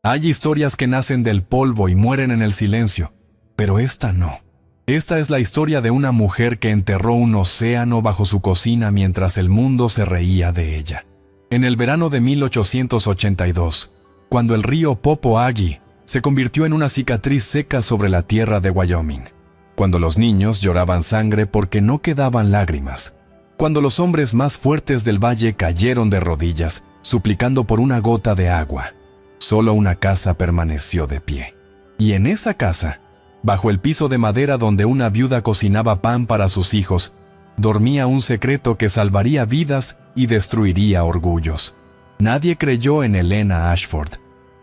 Hay historias que nacen del polvo y mueren en el silencio, pero esta no. Esta es la historia de una mujer que enterró un océano bajo su cocina mientras el mundo se reía de ella. En el verano de 1882, cuando el río Popo Agie se convirtió en una cicatriz seca sobre la tierra de Wyoming, cuando los niños lloraban sangre porque no quedaban lágrimas, cuando los hombres más fuertes del valle cayeron de rodillas, suplicando por una gota de agua, solo una casa permaneció de pie. Y en esa casa, bajo el piso de madera donde una viuda cocinaba pan para sus hijos, dormía un secreto que salvaría vidas y destruiría orgullos. Nadie creyó en Elena Ashford.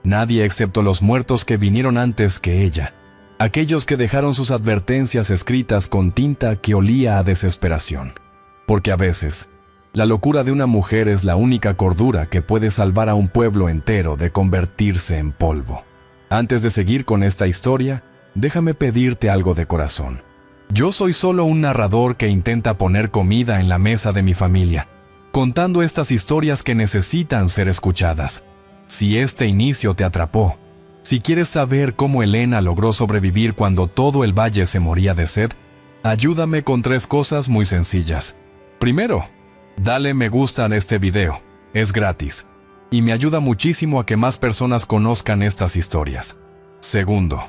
Nadie excepto los muertos que vinieron antes que ella. Aquellos que dejaron sus advertencias escritas con tinta que olía a desesperación. Porque a veces, la locura de una mujer es la única cordura que puede salvar a un pueblo entero de convertirse en polvo. Antes de seguir con esta historia, déjame pedirte algo de corazón. Yo soy solo un narrador que intenta poner comida en la mesa de mi familia, contando estas historias que necesitan ser escuchadas. Si este inicio te atrapó, si quieres saber cómo Elena logró sobrevivir cuando todo el valle se moría de sed, ayúdame con 3 cosas muy sencillas. Primero, dale me gusta a este video, es gratis, y me ayuda muchísimo a que más personas conozcan estas historias. Segundo,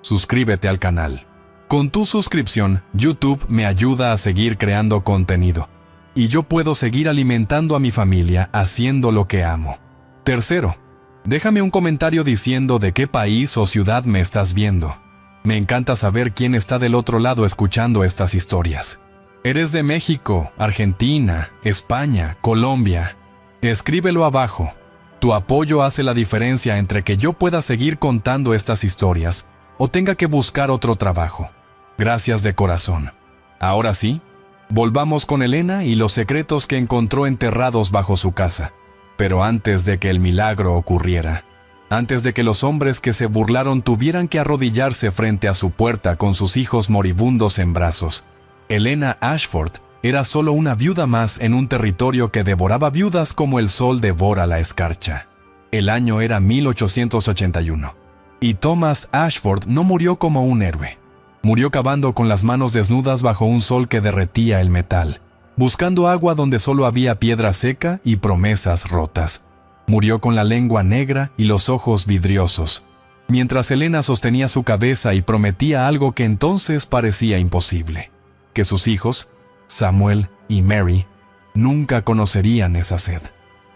suscríbete al canal. Con tu suscripción, YouTube me ayuda a seguir creando contenido, y yo puedo seguir alimentando a mi familia haciendo lo que amo. Tercero, déjame un comentario diciendo de qué país o ciudad me estás viendo. Me encanta saber quién está del otro lado escuchando estas historias. ¿Eres de México, Argentina, España, Colombia? Escríbelo abajo. Tu apoyo hace la diferencia entre que yo pueda seguir contando estas historias o tenga que buscar otro trabajo. Gracias de corazón. Ahora sí, volvamos con Elena y los secretos que encontró enterrados bajo su casa. Pero antes de que el milagro ocurriera, antes de que los hombres que se burlaron tuvieran que arrodillarse frente a su puerta con sus hijos moribundos en brazos, Elena Ashford era solo una viuda más en un territorio que devoraba viudas como el sol devora la escarcha. El año era 1881, y Thomas Ashford no murió como un héroe. Murió cavando con las manos desnudas bajo un sol que derretía el metal, buscando agua donde solo había piedra seca y promesas rotas. Murió con la lengua negra y los ojos vidriosos, mientras Elena sostenía su cabeza y prometía algo que entonces parecía imposible: que sus hijos, Samuel y Mary, nunca conocerían esa sed,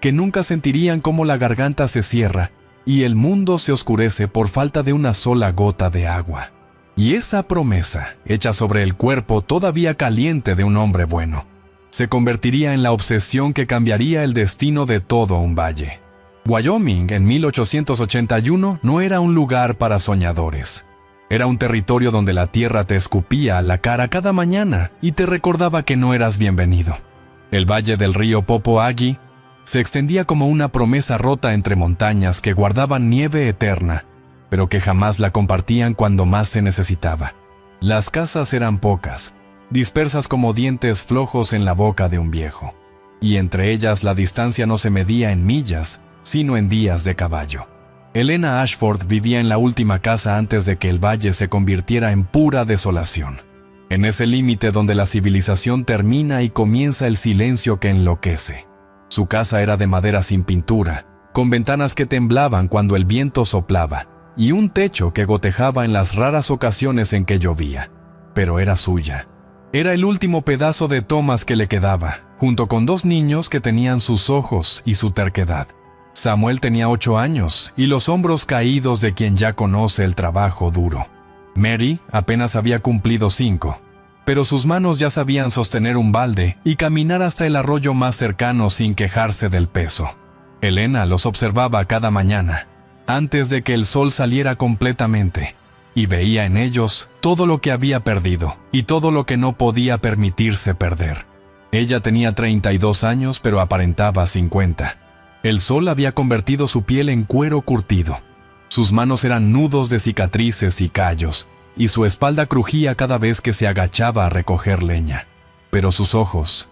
que nunca sentirían cómo la garganta se cierra y el mundo se oscurece por falta de una sola gota de agua. Y esa promesa, hecha sobre el cuerpo todavía caliente de un hombre bueno, se convertiría en la obsesión que cambiaría el destino de todo un valle. Wyoming en 1881 no era un lugar para soñadores. Era un territorio donde la tierra te escupía a la cara cada mañana y te recordaba que no eras bienvenido. El valle del río Popo Agie se extendía como una promesa rota entre montañas que guardaban nieve eterna, pero que jamás la compartían cuando más se necesitaba. Las casas eran pocas, dispersas como dientes flojos en la boca de un viejo, y entre ellas la distancia no se medía en millas, sino en días de caballo. Elena Ashford vivía en la última casa antes de que el valle se convirtiera en pura desolación, en ese límite donde la civilización termina y comienza el silencio que enloquece. Su casa era de madera sin pintura, con ventanas que temblaban cuando el viento soplaba, y un techo que gotejaba en las raras ocasiones en que llovía. Pero era suya. Era el último pedazo de Thomas que le quedaba, junto con 2 niños que tenían sus ojos y su terquedad. Samuel tenía 8 años y los hombros caídos de quien ya conoce el trabajo duro. Mary apenas había cumplido 5, pero sus manos ya sabían sostener un balde y caminar hasta el arroyo más cercano sin quejarse del peso. Elena los observaba cada mañana, antes de que el sol saliera completamente, y veía en ellos todo lo que había perdido y todo lo que no podía permitirse perder. Ella tenía 32 años, pero aparentaba 50. El sol había convertido su piel en cuero curtido. Sus manos eran nudos de cicatrices y callos, y su espalda crujía cada vez que se agachaba a recoger leña. Pero sus ojos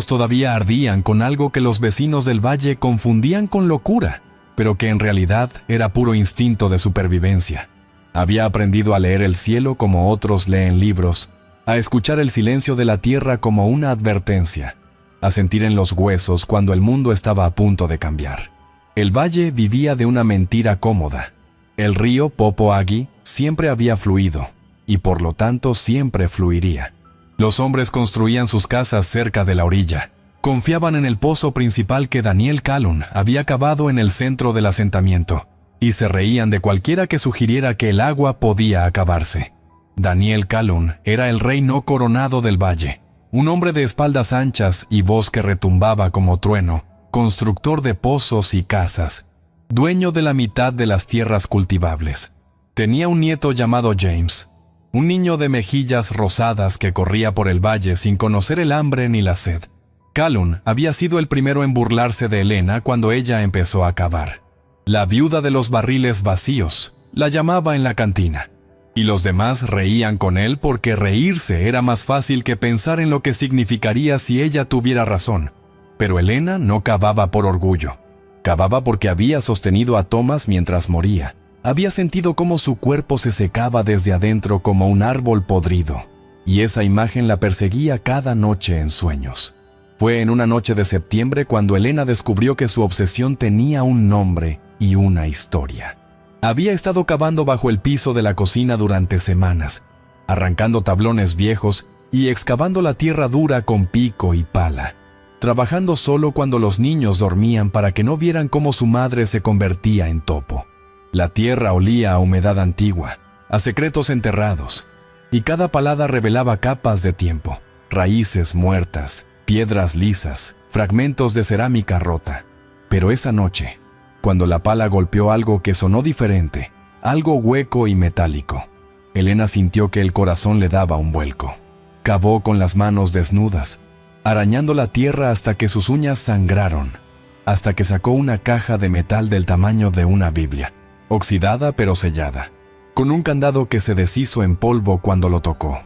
todavía ardían con algo que los vecinos del valle confundían con locura. pero que en realidad era puro instinto de supervivencia. Había aprendido a leer el cielo como otros leen libros, a escuchar el silencio de la tierra como una advertencia, a sentir en los huesos cuando el mundo estaba a punto de cambiar. El valle vivía de una mentira cómoda. El río Popo Aguí siempre había fluido, y por lo tanto siempre fluiría. Los hombres construían sus casas cerca de la orilla. Confiaban en el pozo principal que Daniel Calhoun había cavado en el centro del asentamiento, y se reían de cualquiera que sugiriera que el agua podía acabarse. Daniel Calhoun era el rey no coronado del valle, un hombre de espaldas anchas y voz que retumbaba como trueno, constructor de pozos y casas, dueño de la mitad de las tierras cultivables. Tenía un nieto llamado James, un niño de mejillas rosadas que corría por el valle sin conocer el hambre ni la sed. Calhoun había sido el primero en burlarse de Helena cuando ella empezó a cavar. La viuda de los barriles vacíos, la llamaba en la cantina. Y los demás reían con él porque reírse era más fácil que pensar en lo que significaría si ella tuviera razón. Pero Helena no cavaba por orgullo. Cavaba porque había sostenido a Thomas mientras moría. Había sentido cómo su cuerpo se secaba desde adentro como un árbol podrido. Y esa imagen la perseguía cada noche en sueños. Fue en una noche de septiembre cuando Helena descubrió que su obsesión tenía un nombre y una historia. Había estado cavando bajo el piso de la cocina durante semanas, arrancando tablones viejos y excavando la tierra dura con pico y pala, trabajando solo cuando los niños dormían para que no vieran cómo su madre se convertía en topo. La tierra olía a humedad antigua, a secretos enterrados, y cada palada revelaba capas de tiempo, raíces muertas, piedras lisas, fragmentos de cerámica rota. Pero esa noche, cuando la pala golpeó algo que sonó diferente, algo hueco y metálico, Helena sintió que el corazón le daba un vuelco. Cavó con las manos desnudas, arañando la tierra hasta que sus uñas sangraron, hasta que sacó una caja de metal del tamaño de una Biblia, oxidada pero sellada, con un candado que se deshizo en polvo cuando lo tocó.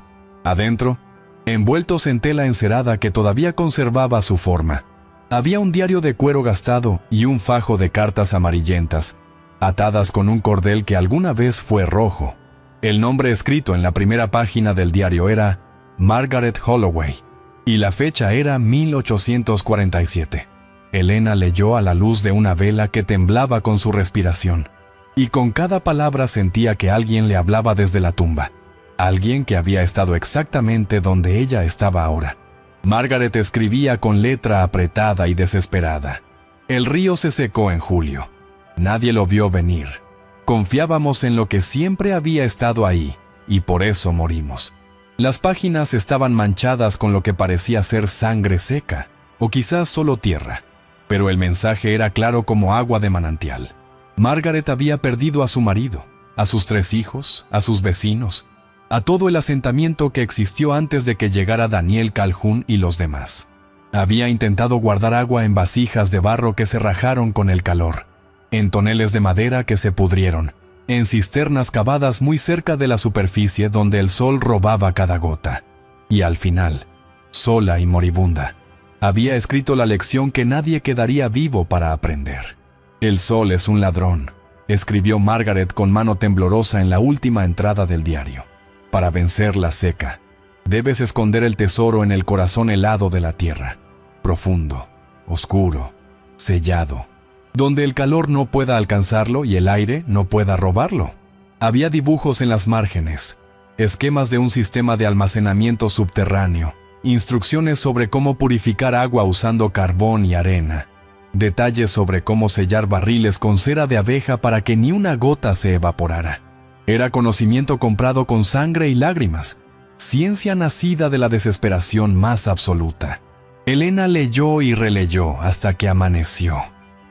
Adentro, envueltos en tela encerada que todavía conservaba su forma, había un diario de cuero gastado y un fajo de cartas amarillentas, atadas con un cordel que alguna vez fue rojo. El nombre escrito en la primera página del diario era Margaret Holloway, y la fecha era 1847. Helena leyó a la luz de una vela que temblaba con su respiración, y con cada palabra sentía que alguien le hablaba desde la tumba. Alguien que había estado exactamente donde ella estaba ahora. Margaret escribía con letra apretada y desesperada. El río se secó en julio. Nadie lo vio venir. Confiábamos en lo que siempre había estado ahí, y por eso morimos. Las páginas estaban manchadas con lo que parecía ser sangre seca, o quizás solo tierra, pero el mensaje era claro como agua de manantial. Margaret había perdido a su marido, a sus 3 hijos, a sus vecinos, a todo el asentamiento que existió antes de que llegara Daniel Calhoun y los demás. Había intentado guardar agua en vasijas de barro que se rajaron con el calor, en toneles de madera que se pudrieron, en cisternas cavadas muy cerca de la superficie donde el sol robaba cada gota. Y al final, sola y moribunda, había escrito la lección que nadie quedaría vivo para aprender. El sol es un ladrón, escribió Margaret con mano temblorosa en la última entrada del diario. Para vencer la seca, debes esconder el tesoro en el corazón helado de la tierra, profundo, oscuro, sellado, donde el calor no pueda alcanzarlo y el aire no pueda robarlo. Había dibujos en las márgenes, esquemas de un sistema de almacenamiento subterráneo, instrucciones sobre cómo purificar agua usando carbón y arena, detalles sobre cómo sellar barriles con cera de abeja para que ni una gota se evaporara. Era conocimiento comprado con sangre y lágrimas, ciencia nacida de la desesperación más absoluta. Helena leyó y releyó hasta que amaneció,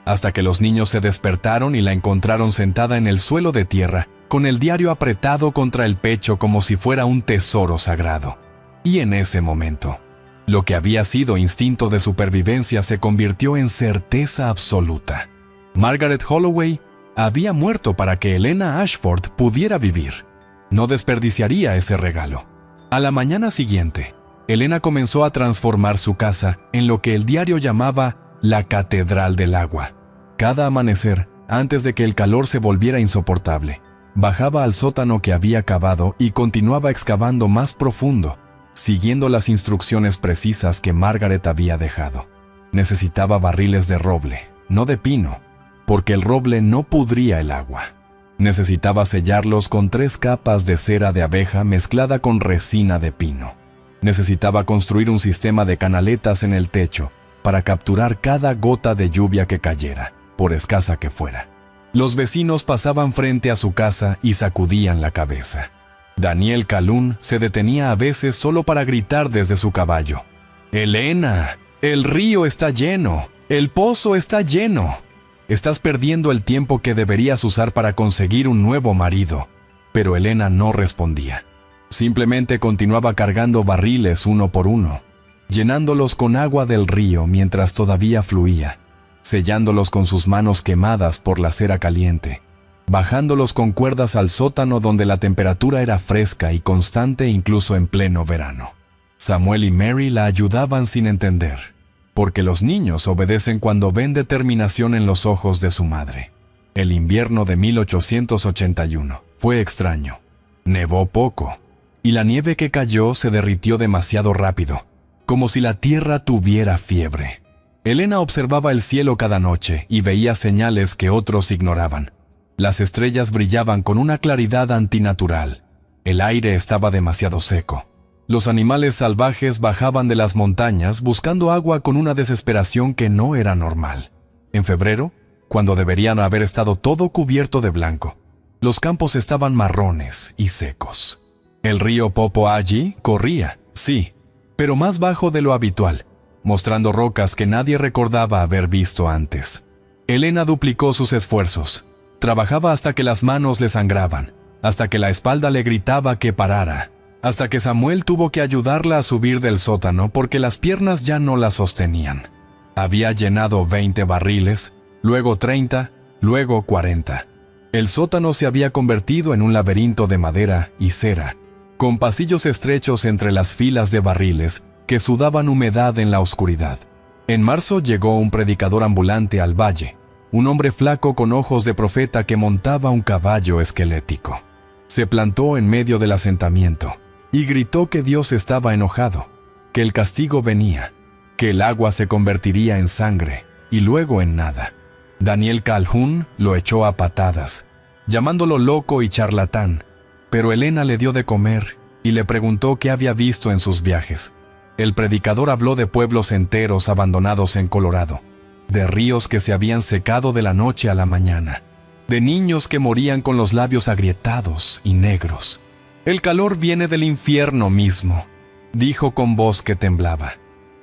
hasta que los niños se despertaron y la encontraron sentada en el suelo de tierra, con el diario apretado contra el pecho como si fuera un tesoro sagrado. Y en ese momento, lo que había sido instinto de supervivencia se convirtió en certeza absoluta. Margaret Holloway había muerto para que Helena Ashford pudiera vivir. No desperdiciaría ese regalo. A la mañana siguiente, Helena comenzó a transformar su casa en lo que el diario llamaba la Catedral del Agua. Cada amanecer, Antes de que el calor se volviera insoportable, bajaba al sótano que había cavado y continuaba excavando más profundo, siguiendo las instrucciones precisas que Margaret había dejado. Necesitaba barriles de roble, no de pino, porque el roble no pudría el agua. Necesitaba sellarlos con 3 capas de cera de abeja mezclada con resina de pino. Necesitaba construir un sistema de canaletas en el techo para capturar cada gota de lluvia que cayera, por escasa que fuera. Los vecinos pasaban frente a su casa y sacudían la cabeza. Daniel Calhoun se detenía a veces solo para gritar desde su caballo: «Elena, el río está lleno, el pozo está lleno. Estás perdiendo el tiempo que deberías usar para conseguir un nuevo marido». Pero Elena no respondía. Simplemente continuaba cargando barriles uno por uno, llenándolos con agua del río mientras todavía fluía, sellándolos con sus manos quemadas por la cera caliente, bajándolos con cuerdas al sótano donde la temperatura era fresca y constante incluso en pleno verano. Samuel y Mary la ayudaban sin entender, porque los niños obedecen cuando ven determinación en los ojos de su madre. El invierno de 1881 fue extraño. Nevó poco, y la nieve que cayó se derritió demasiado rápido, como si la tierra tuviera fiebre. Elena observaba el cielo cada noche y veía señales que otros ignoraban. Las estrellas brillaban con una claridad antinatural. El aire estaba demasiado seco. Los animales salvajes bajaban de las montañas buscando agua con una desesperación que no era normal. En febrero, cuando deberían haber estado todo cubierto de blanco, los campos estaban marrones y secos. El río Popoayi corría, sí, pero más bajo de lo habitual, mostrando rocas que nadie recordaba haber visto antes. Elena duplicó sus esfuerzos. Trabajaba hasta que las manos le sangraban, hasta que la espalda le gritaba que parara, hasta que Samuel tuvo que ayudarla a subir del sótano porque las piernas ya no la sostenían. Había llenado 20 barriles, luego 30, luego 40. El sótano se había convertido en un laberinto de madera y cera, con pasillos estrechos entre las filas de barriles que sudaban humedad en la oscuridad. En marzo llegó un predicador ambulante al valle, un hombre flaco con ojos de profeta que montaba un caballo esquelético. Se plantó en medio del asentamiento y gritó que Dios estaba enojado, que el castigo venía, que el agua se convertiría en sangre y luego en nada. Daniel Calhoun lo echó a patadas, llamándolo loco y charlatán, pero Elena le dio de comer y le preguntó qué había visto en sus viajes. El predicador habló de pueblos enteros abandonados en Colorado, de ríos que se habían secado de la noche a la mañana, de niños que morían con los labios agrietados y negros. «El calor viene del infierno mismo», dijo con voz que temblaba,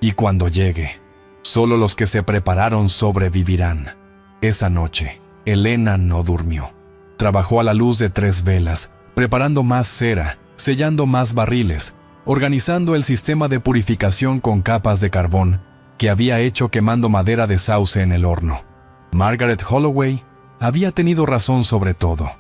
«y cuando llegue, solo los que se prepararon sobrevivirán». Esa noche, Elena no durmió. Trabajó a la luz de 3 velas, preparando más cera, sellando más barriles, organizando el sistema de purificación con capas de carbón que había hecho quemando madera de sauce en el horno. Margaret Holloway había tenido razón sobre todo.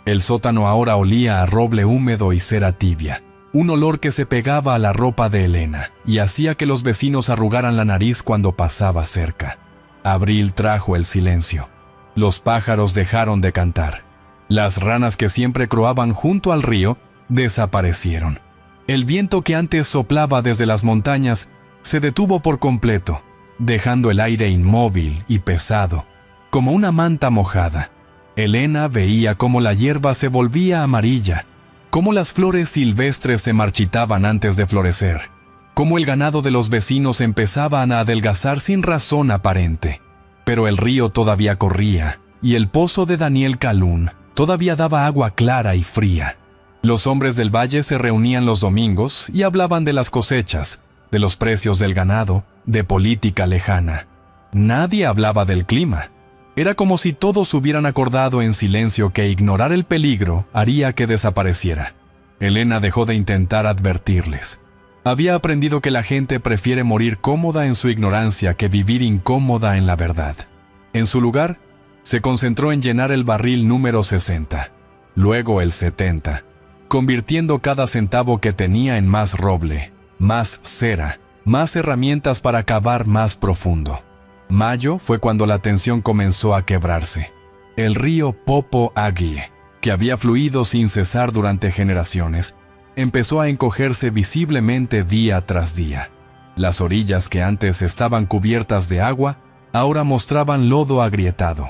El sótano ahora olía a roble húmedo y cera tibia, un olor que se pegaba a la ropa de Elena y hacía que los vecinos arrugaran la nariz cuando pasaba cerca. Abril trajo el silencio. Los pájaros dejaron de cantar. Las ranas que siempre croaban junto al río desaparecieron. El viento que antes soplaba desde las montañas se detuvo por completo, dejando el aire inmóvil y pesado, como una manta mojada. Elena veía cómo la hierba se volvía amarilla, cómo las flores silvestres se marchitaban antes de florecer, cómo el ganado de los vecinos empezaba a adelgazar sin razón aparente. Pero el río todavía corría, y el pozo de Daniel Calhoun todavía daba agua clara y fría. Los hombres del valle se reunían los domingos y hablaban de las cosechas, de los precios del ganado, de política lejana. Nadie hablaba del clima. Era como si todos hubieran acordado en silencio que ignorar el peligro haría que desapareciera. Elena dejó de intentar advertirles. Había aprendido que la gente prefiere morir cómoda en su ignorancia que vivir incómoda en la verdad. En su lugar, se concentró en llenar el barril número 60, luego el 70, convirtiendo cada centavo que tenía en más roble, más cera, más herramientas para cavar más profundo. Mayo fue cuando la tensión comenzó a quebrarse. El río Popo Agie, que había fluido sin cesar durante generaciones, empezó a encogerse visiblemente día tras día. Las orillas que antes estaban cubiertas de agua, ahora mostraban lodo agrietado.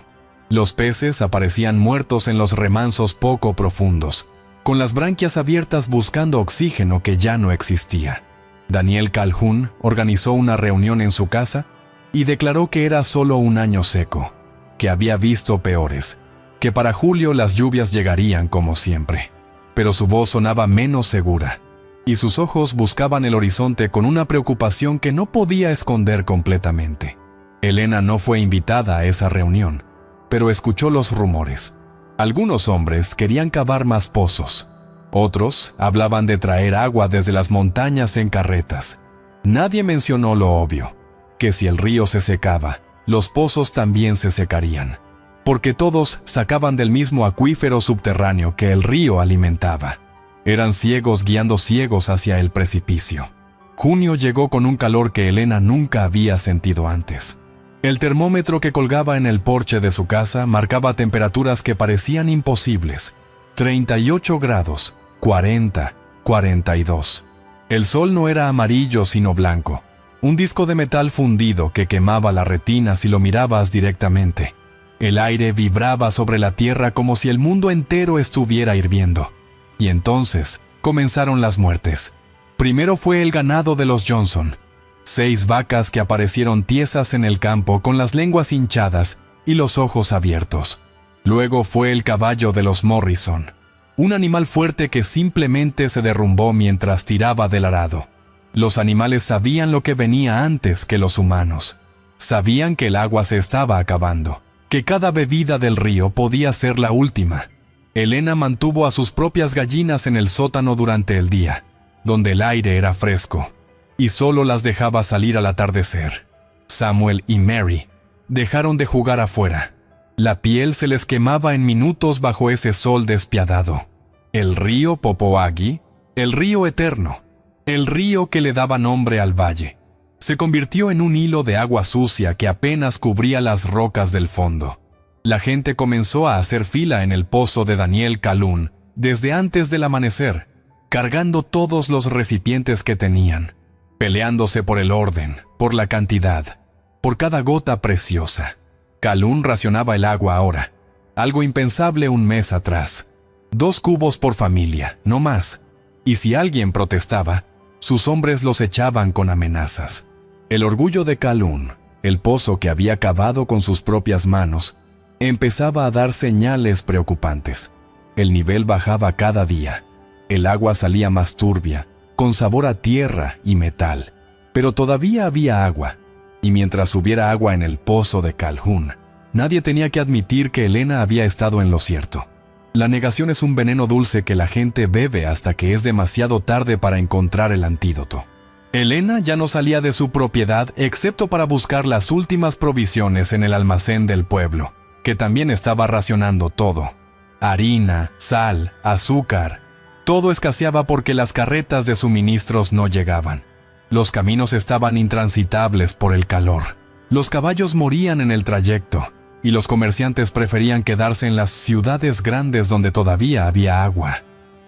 Los peces aparecían muertos en los remansos poco profundos, con las branquias abiertas buscando oxígeno que ya no existía. Daniel Calhoun organizó una reunión en su casa y declaró que era solo un año seco, que había visto peores, que para julio las lluvias llegarían como siempre. Pero su voz sonaba menos segura, y sus ojos buscaban el horizonte con una preocupación que no podía esconder completamente. Elena no fue invitada a esa reunión, pero escuchó los rumores. Algunos hombres querían cavar más pozos. Otros hablaban de traer agua desde las montañas en carretas. Nadie mencionó lo obvio, que si el río se secaba, los pozos también se secarían, porque todos sacaban del mismo acuífero subterráneo que el río alimentaba. Eran ciegos guiando ciegos hacia el precipicio. Junio llegó con un calor que Elena nunca había sentido antes. El termómetro que colgaba en el porche de su casa marcaba temperaturas que parecían imposibles. 38 grados, 40, 42. El sol no era amarillo sino blanco, un disco de metal fundido que quemaba la retina si lo mirabas directamente. El aire vibraba sobre la tierra como si el mundo entero estuviera hirviendo. Y entonces comenzaron las muertes. Primero fue el ganado de los Johnson. 6 vacas que aparecieron tiesas en el campo con las lenguas hinchadas y los ojos abiertos. Luego fue el caballo de los Morrison, un animal fuerte que simplemente se derrumbó mientras tiraba del arado. Los animales sabían lo que venía antes que los humanos. Sabían que el agua se estaba acabando, que cada bebida del río podía ser la última. Elena mantuvo a sus propias gallinas en el sótano durante el día, donde el aire era fresco, y solo las dejaba salir al atardecer. Samuel y Mary dejaron de jugar afuera. La piel se les quemaba en minutos bajo ese sol despiadado. El río Popo Agie, el río eterno, el río que le daba nombre al valle, se convirtió en un hilo de agua sucia que apenas cubría las rocas del fondo. La gente comenzó a hacer fila en el pozo de Daniel Calhoun desde antes del amanecer, cargando todos los recipientes que tenían, peleándose por el orden, por la cantidad, por cada gota preciosa. Calhoun racionaba el agua ahora, algo impensable un mes atrás. 2 cubos por familia, no más. Y si alguien protestaba, sus hombres los echaban con amenazas. El orgullo de Calhoun, el pozo que había cavado con sus propias manos, empezaba a dar señales preocupantes. El nivel bajaba cada día. El agua salía más turbia, con sabor a tierra y metal. Pero todavía había agua. Y mientras hubiera agua en el pozo de Calhoun, nadie tenía que admitir que Elena había estado en lo cierto. La negación es un veneno dulce que la gente bebe hasta que es demasiado tarde para encontrar el antídoto. Elena ya no salía de su propiedad excepto para buscar las últimas provisiones en el almacén del pueblo, que también estaba racionando todo. Harina, sal, azúcar. Todo escaseaba porque las carretas de suministros no llegaban. Los caminos estaban intransitables por el calor. Los caballos morían en el trayecto, y los comerciantes preferían quedarse en las ciudades grandes donde todavía había agua.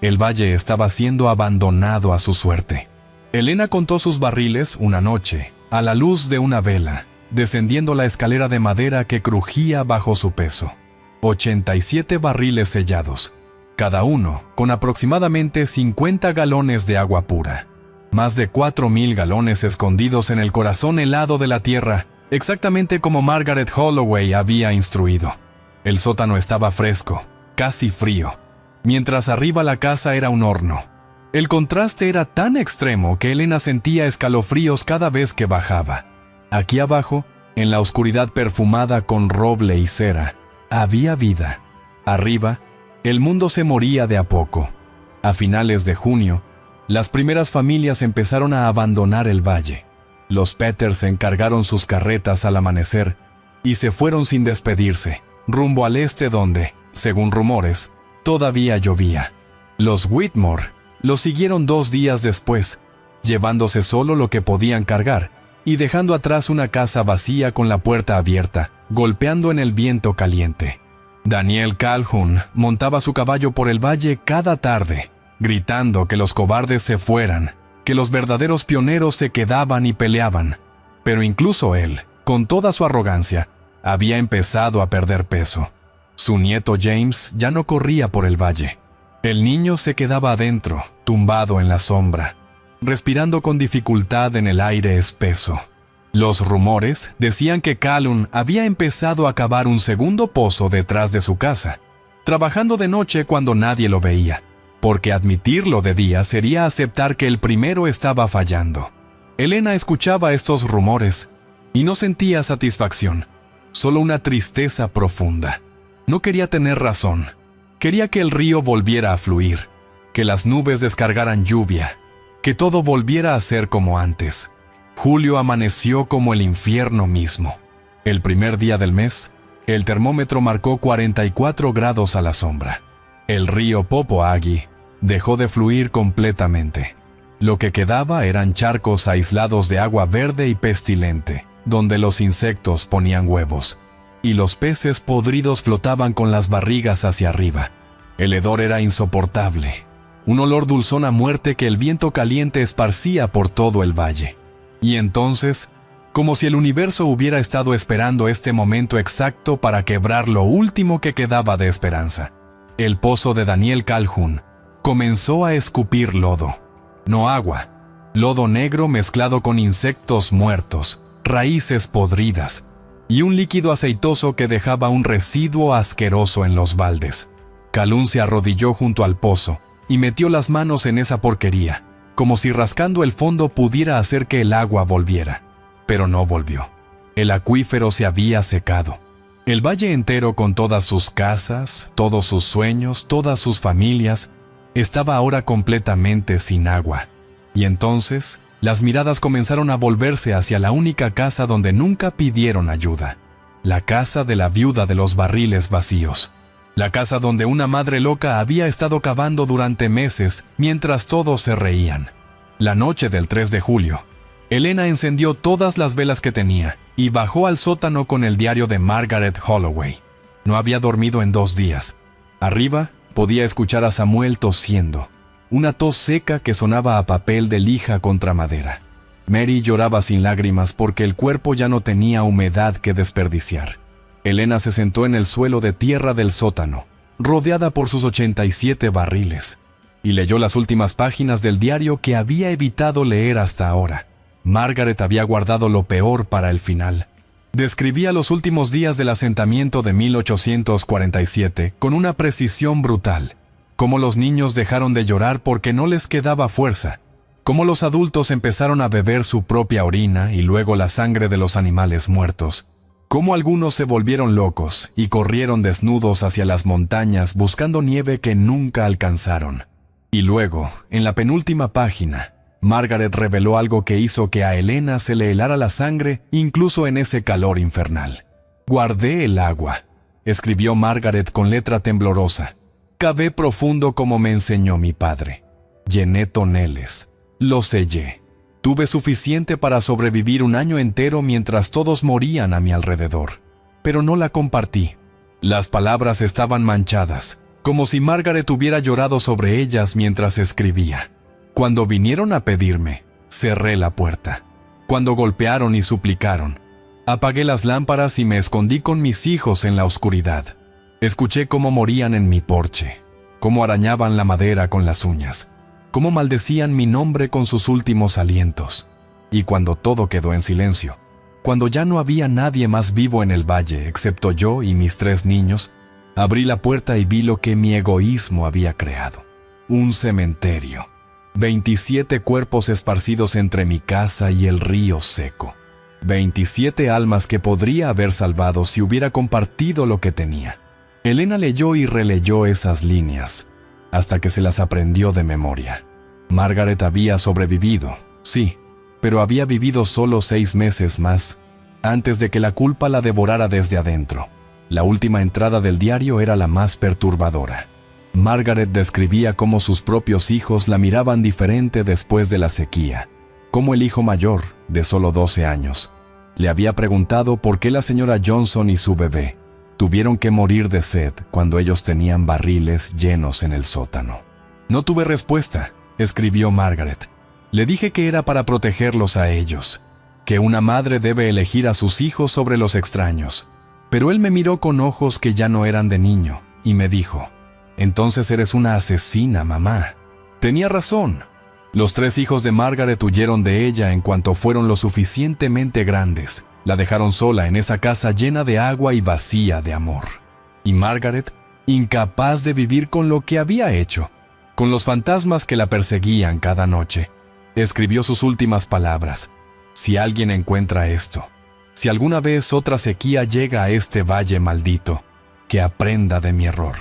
El valle estaba siendo abandonado a su suerte. Elena contó sus barriles una noche, a la luz de una vela, descendiendo la escalera de madera que crujía bajo su peso. 87 barriles sellados, cada uno con aproximadamente 50 galones de agua pura. Más de 4,000 galones escondidos en el corazón helado de la tierra, exactamente como Margaret Holloway había instruido. El sótano estaba fresco, casi frío, mientras arriba la casa era un horno. El contraste era tan extremo que Elena sentía escalofríos cada vez que bajaba. Aquí abajo, en la oscuridad perfumada con roble y cera, había vida. Arriba, el mundo se moría de a poco. A finales de junio, las primeras familias empezaron a abandonar el valle. Los Peters encargaron sus carretas al amanecer y se fueron sin despedirse, rumbo al este donde, según rumores, todavía llovía. Los Whitmore los siguieron 2 días después, llevándose solo lo que podían cargar y dejando atrás una casa vacía con la puerta abierta, golpeando en el viento caliente. Daniel Calhoun montaba su caballo por el valle cada tarde, gritando que los cobardes se fueran, que los verdaderos pioneros se quedaban y peleaban. Pero incluso él, con toda su arrogancia, había empezado a perder peso. Su nieto James ya no corría por el valle. El niño se quedaba adentro, tumbado en la sombra, respirando con dificultad en el aire espeso. Los rumores decían que Calhoun había empezado a cavar un segundo pozo detrás de su casa, trabajando de noche cuando nadie lo veía, porque admitirlo de día sería aceptar que el primero estaba fallando. Elena escuchaba estos rumores y no sentía satisfacción, solo una tristeza profunda. No quería tener razón. Quería que el río volviera a fluir, que las nubes descargaran lluvia, que todo volviera a ser como antes. Julio amaneció como el infierno mismo. El primer día del mes, el termómetro marcó 44 grados a la sombra. El río Popoague dejó de fluir completamente. Lo que quedaba eran charcos aislados de agua verde y pestilente, donde los insectos ponían huevos, y los peces podridos flotaban con las barrigas hacia arriba. El hedor era insoportable, un olor dulzón a muerte que el viento caliente esparcía por todo el valle. Y entonces, como si el universo hubiera estado esperando este momento exacto para quebrar lo último que quedaba de esperanza, el pozo de Daniel Calhoun comenzó a escupir lodo. No agua, lodo negro mezclado con insectos muertos, raíces podridas y un líquido aceitoso que dejaba un residuo asqueroso en los baldes. Calhoun se arrodilló junto al pozo y metió las manos en esa porquería, como si rascando el fondo pudiera hacer que el agua volviera. Pero no volvió. El acuífero se había secado. El valle entero, con todas sus casas, todos sus sueños, todas sus familias, estaba ahora completamente sin agua. Y entonces, las miradas comenzaron a volverse hacia la única casa donde nunca pidieron ayuda, la casa de la viuda de los barriles vacíos. La casa donde una madre loca había estado cavando durante meses mientras todos se reían. La noche del 3 de julio, Elena encendió todas las velas que tenía y bajó al sótano con el diario de Margaret Holloway. No había dormido en 2 días. Arriba podía escuchar a Samuel tosiendo, una tos seca que sonaba a papel de lija contra madera. Mary lloraba sin lágrimas porque el cuerpo ya no tenía humedad que desperdiciar. Elena se sentó en el suelo de tierra del sótano, rodeada por sus 87 barriles, y leyó las últimas páginas del diario que había evitado leer hasta ahora. Margaret había guardado lo peor para el final. Describía los últimos días del asentamiento de 1847 con una precisión brutal. Cómo los niños dejaron de llorar porque no les quedaba fuerza. Cómo los adultos empezaron a beber su propia orina y luego la sangre de los animales muertos. Cómo algunos se volvieron locos y corrieron desnudos hacia las montañas buscando nieve que nunca alcanzaron. Y luego, en la penúltima página, Margaret reveló algo que hizo que a Elena se le helara la sangre incluso en ese calor infernal. «Guardé el agua», escribió Margaret con letra temblorosa. «Cavé profundo como me enseñó mi padre. Llené toneles. Lo sellé. Tuve suficiente para sobrevivir un año entero mientras todos morían a mi alrededor. Pero no la compartí. Las palabras estaban manchadas, como si Margaret hubiera llorado sobre ellas mientras escribía. Cuando vinieron a pedirme, cerré la puerta. Cuando golpearon y suplicaron, apagué las lámparas y me escondí con mis hijos en la oscuridad. Escuché cómo morían en mi porche, cómo arañaban la madera con las uñas, cómo maldecían mi nombre con sus últimos alientos. Y cuando todo quedó en silencio, cuando ya no había nadie más vivo en el valle excepto yo y mis 3 niños, abrí la puerta y vi lo que mi egoísmo había creado. Un cementerio. 27 cuerpos esparcidos entre mi casa y el río seco. 27 almas que podría haber salvado si hubiera compartido lo que tenía. Elena leyó y releyó esas líneas, hasta que se las aprendió de memoria. Margaret había sobrevivido, sí, pero había vivido solo 6 meses más, antes de que la culpa la devorara desde adentro. La última entrada del diario era la más perturbadora. Margaret describía cómo sus propios hijos la miraban diferente después de la sequía, cómo el hijo mayor, de solo 12 años, le había preguntado por qué la señora Johnson y su bebé Tuvieron que morir de sed cuando ellos tenían barriles llenos en el sótano. No tuve respuesta, escribió Margaret. Le dije que era para protegerlos a ellos, que una madre debe elegir a sus hijos sobre los extraños. Pero él me miró con ojos que ya no eran de niño y me dijo: «Entonces eres una asesina, mamá». Tenía razón. Los 3 hijos de Margaret huyeron de ella en cuanto fueron lo suficientemente grandes. La dejaron sola en esa casa llena de agua y vacía de amor. Y Margaret, incapaz de vivir con lo que había hecho, con los fantasmas que la perseguían cada noche, escribió sus últimas palabras: «Si alguien encuentra esto, si alguna vez otra sequía llega a este valle maldito, que aprenda de mi error.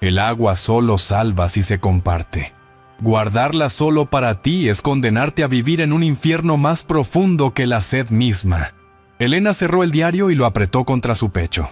El agua solo salva si se comparte. Guardarla solo para ti es condenarte a vivir en un infierno más profundo que la sed misma». Elena cerró el diario y lo apretó contra su pecho.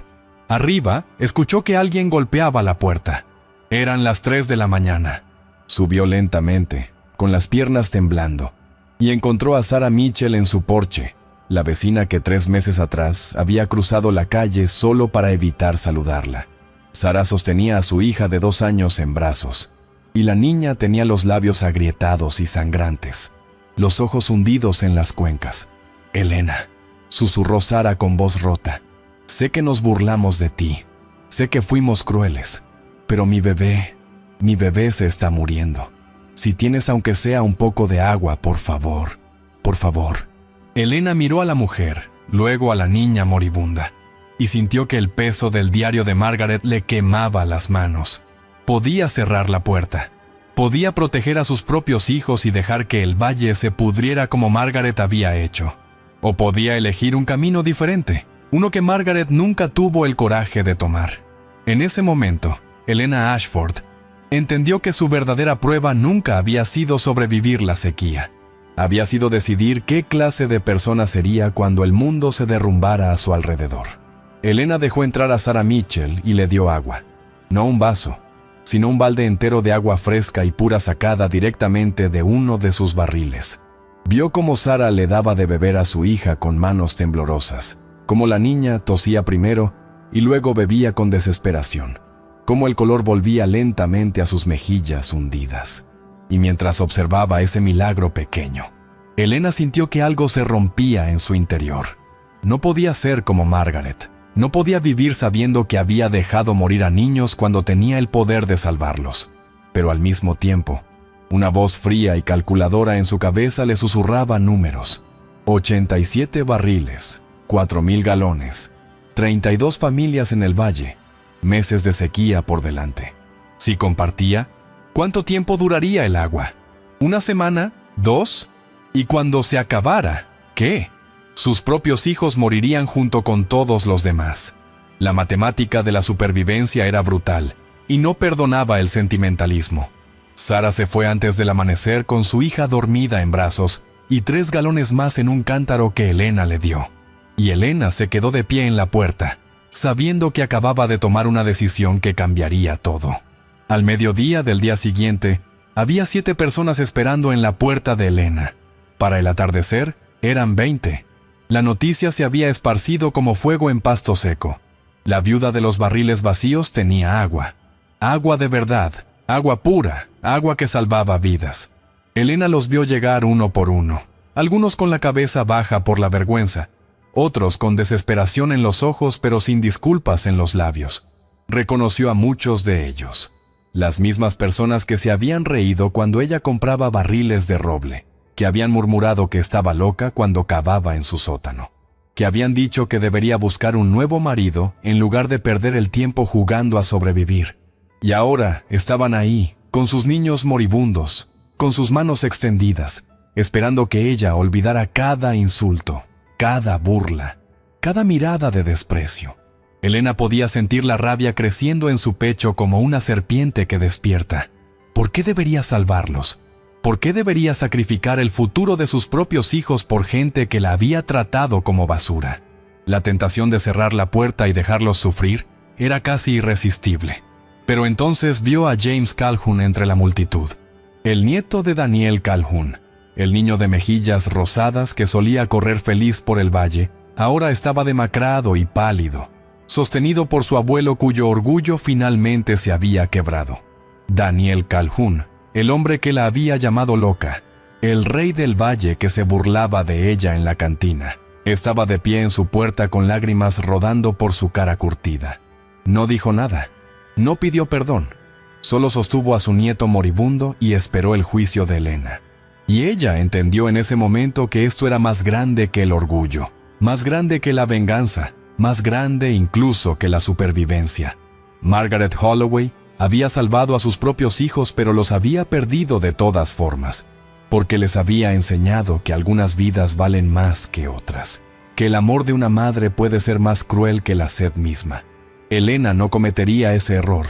Arriba, escuchó que alguien golpeaba la puerta. Eran las 3 de la mañana. Subió lentamente, con las piernas temblando, y encontró a Sarah Mitchell en su porche, la vecina que 3 meses atrás había cruzado la calle solo para evitar saludarla. Sarah sostenía a su hija de 2 años en brazos, y la niña tenía los labios agrietados y sangrantes, los ojos hundidos en las cuencas. «Elena», susurró Sarah con voz rota, «sé que nos burlamos de ti, sé que fuimos crueles, pero mi bebé se está muriendo. Si tienes aunque sea un poco de agua, por favor, por favor». Elena miró a la mujer, luego a la niña moribunda, y sintió que el peso del diario de Margaret le quemaba las manos. Podía cerrar la puerta, podía proteger a sus propios hijos y dejar que el valle se pudriera como Margaret había hecho. O podía elegir un camino diferente, uno que Margaret nunca tuvo el coraje de tomar. En ese momento, Elena Ashford entendió que su verdadera prueba nunca había sido sobrevivir la sequía. Había sido decidir qué clase de persona sería cuando el mundo se derrumbara a su alrededor. Elena dejó entrar a Sarah Mitchell y le dio agua. No un vaso, sino un balde entero de agua fresca y pura sacada directamente de uno de sus barriles. Vio cómo Sarah le daba de beber a su hija con manos temblorosas, cómo la niña tosía primero y luego bebía con desesperación, cómo el color volvía lentamente a sus mejillas hundidas. Y mientras observaba ese milagro pequeño, Elena sintió que algo se rompía en su interior. No podía ser como Margaret, no podía vivir sabiendo que había dejado morir a niños cuando tenía el poder de salvarlos. Pero al mismo tiempo, una voz fría y calculadora en su cabeza le susurraba números: 87 barriles, 4,000 galones, 32 familias en el valle, meses de sequía por delante. Si compartía, ¿cuánto tiempo duraría el agua? ¿Una semana? ¿2? Y cuando se acabara, ¿qué? Sus propios hijos morirían junto con todos los demás. La matemática de la supervivencia era brutal y no perdonaba el sentimentalismo. Sarah se fue antes del amanecer con su hija dormida en brazos y 3 galones más en un cántaro que Elena le dio. Y Elena se quedó de pie en la puerta, sabiendo que acababa de tomar una decisión que cambiaría todo. Al mediodía del día siguiente, había 7 personas esperando en la puerta de Elena. Para el atardecer, eran 20. La noticia se había esparcido como fuego en pasto seco. La viuda de los barriles vacíos tenía agua. Agua de verdad, agua pura, agua que salvaba vidas. Elena los vio llegar uno por uno, algunos con la cabeza baja por la vergüenza, otros con desesperación en los ojos pero sin disculpas en los labios. Reconoció a muchos de ellos, las mismas personas que se habían reído cuando ella compraba barriles de roble, que habían murmurado que estaba loca cuando cavaba en su sótano, que habían dicho que debería buscar un nuevo marido en lugar de perder el tiempo jugando a sobrevivir. Y ahora estaban ahí, con sus niños moribundos, con sus manos extendidas, esperando que ella olvidara cada insulto, cada burla, cada mirada de desprecio. Elena podía sentir la rabia creciendo en su pecho como una serpiente que despierta. ¿Por qué debería salvarlos? ¿Por qué debería sacrificar el futuro de sus propios hijos por gente que la había tratado como basura? La tentación de cerrar la puerta y dejarlos sufrir era casi irresistible. Pero entonces vio a James Calhoun entre la multitud, el nieto de Daniel Calhoun, el niño de mejillas rosadas que solía correr feliz por el valle, ahora estaba demacrado y pálido. sostenido por su abuelo cuyo orgullo finalmente se había quebrado. Daniel Calhoun, el hombre que la había llamado loca, el rey del valle que se burlaba de ella en la cantina, estaba de pie en su puerta con lágrimas rodando por su cara curtida. No dijo nada, no pidió perdón, solo sostuvo a su nieto moribundo y esperó el juicio de Elena. Y ella entendió en ese momento que esto era más grande que el orgullo, más grande que la venganza, más grande incluso que la supervivencia. Margaret Holloway había salvado a sus propios hijos, pero los había perdido de todas formas, porque les había enseñado que algunas vidas valen más que otras, que el amor de una madre puede ser más cruel que la sed misma. Elena no cometería ese error.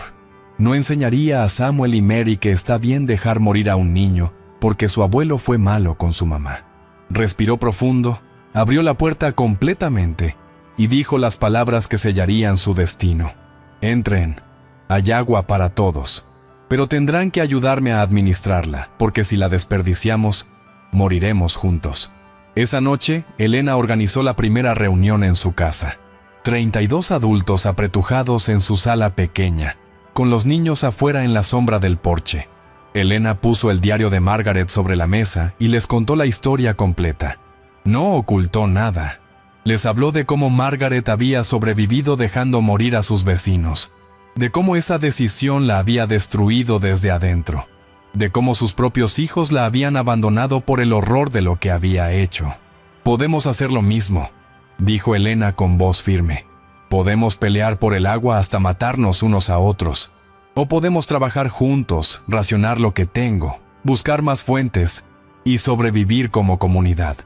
No enseñaría a Samuel y Mary que está bien dejar morir a un niño porque su abuelo fue malo con su mamá. Respiró profundo, abrió la puerta completamente y dijo las palabras que sellarían su destino. Entren, hay agua para todos, pero tendrán que ayudarme a administrarla, porque si la desperdiciamos, moriremos juntos. Esa noche, Elena organizó la primera reunión en su casa. 32 adultos apretujados en su sala pequeña, con los niños afuera en la sombra del porche. Elena puso el diario de Margaret sobre la mesa y les contó la historia completa. No ocultó nada. Les habló de cómo Margaret había sobrevivido dejando morir a sus vecinos, de cómo esa decisión la había destruido desde adentro, de cómo sus propios hijos la habían abandonado por el horror de lo que había hecho. «Podemos hacer lo mismo», dijo Elena con voz firme. «Podemos pelear por el agua hasta matarnos unos a otros. O podemos trabajar juntos, racionar lo que tengo, buscar más fuentes y sobrevivir como comunidad».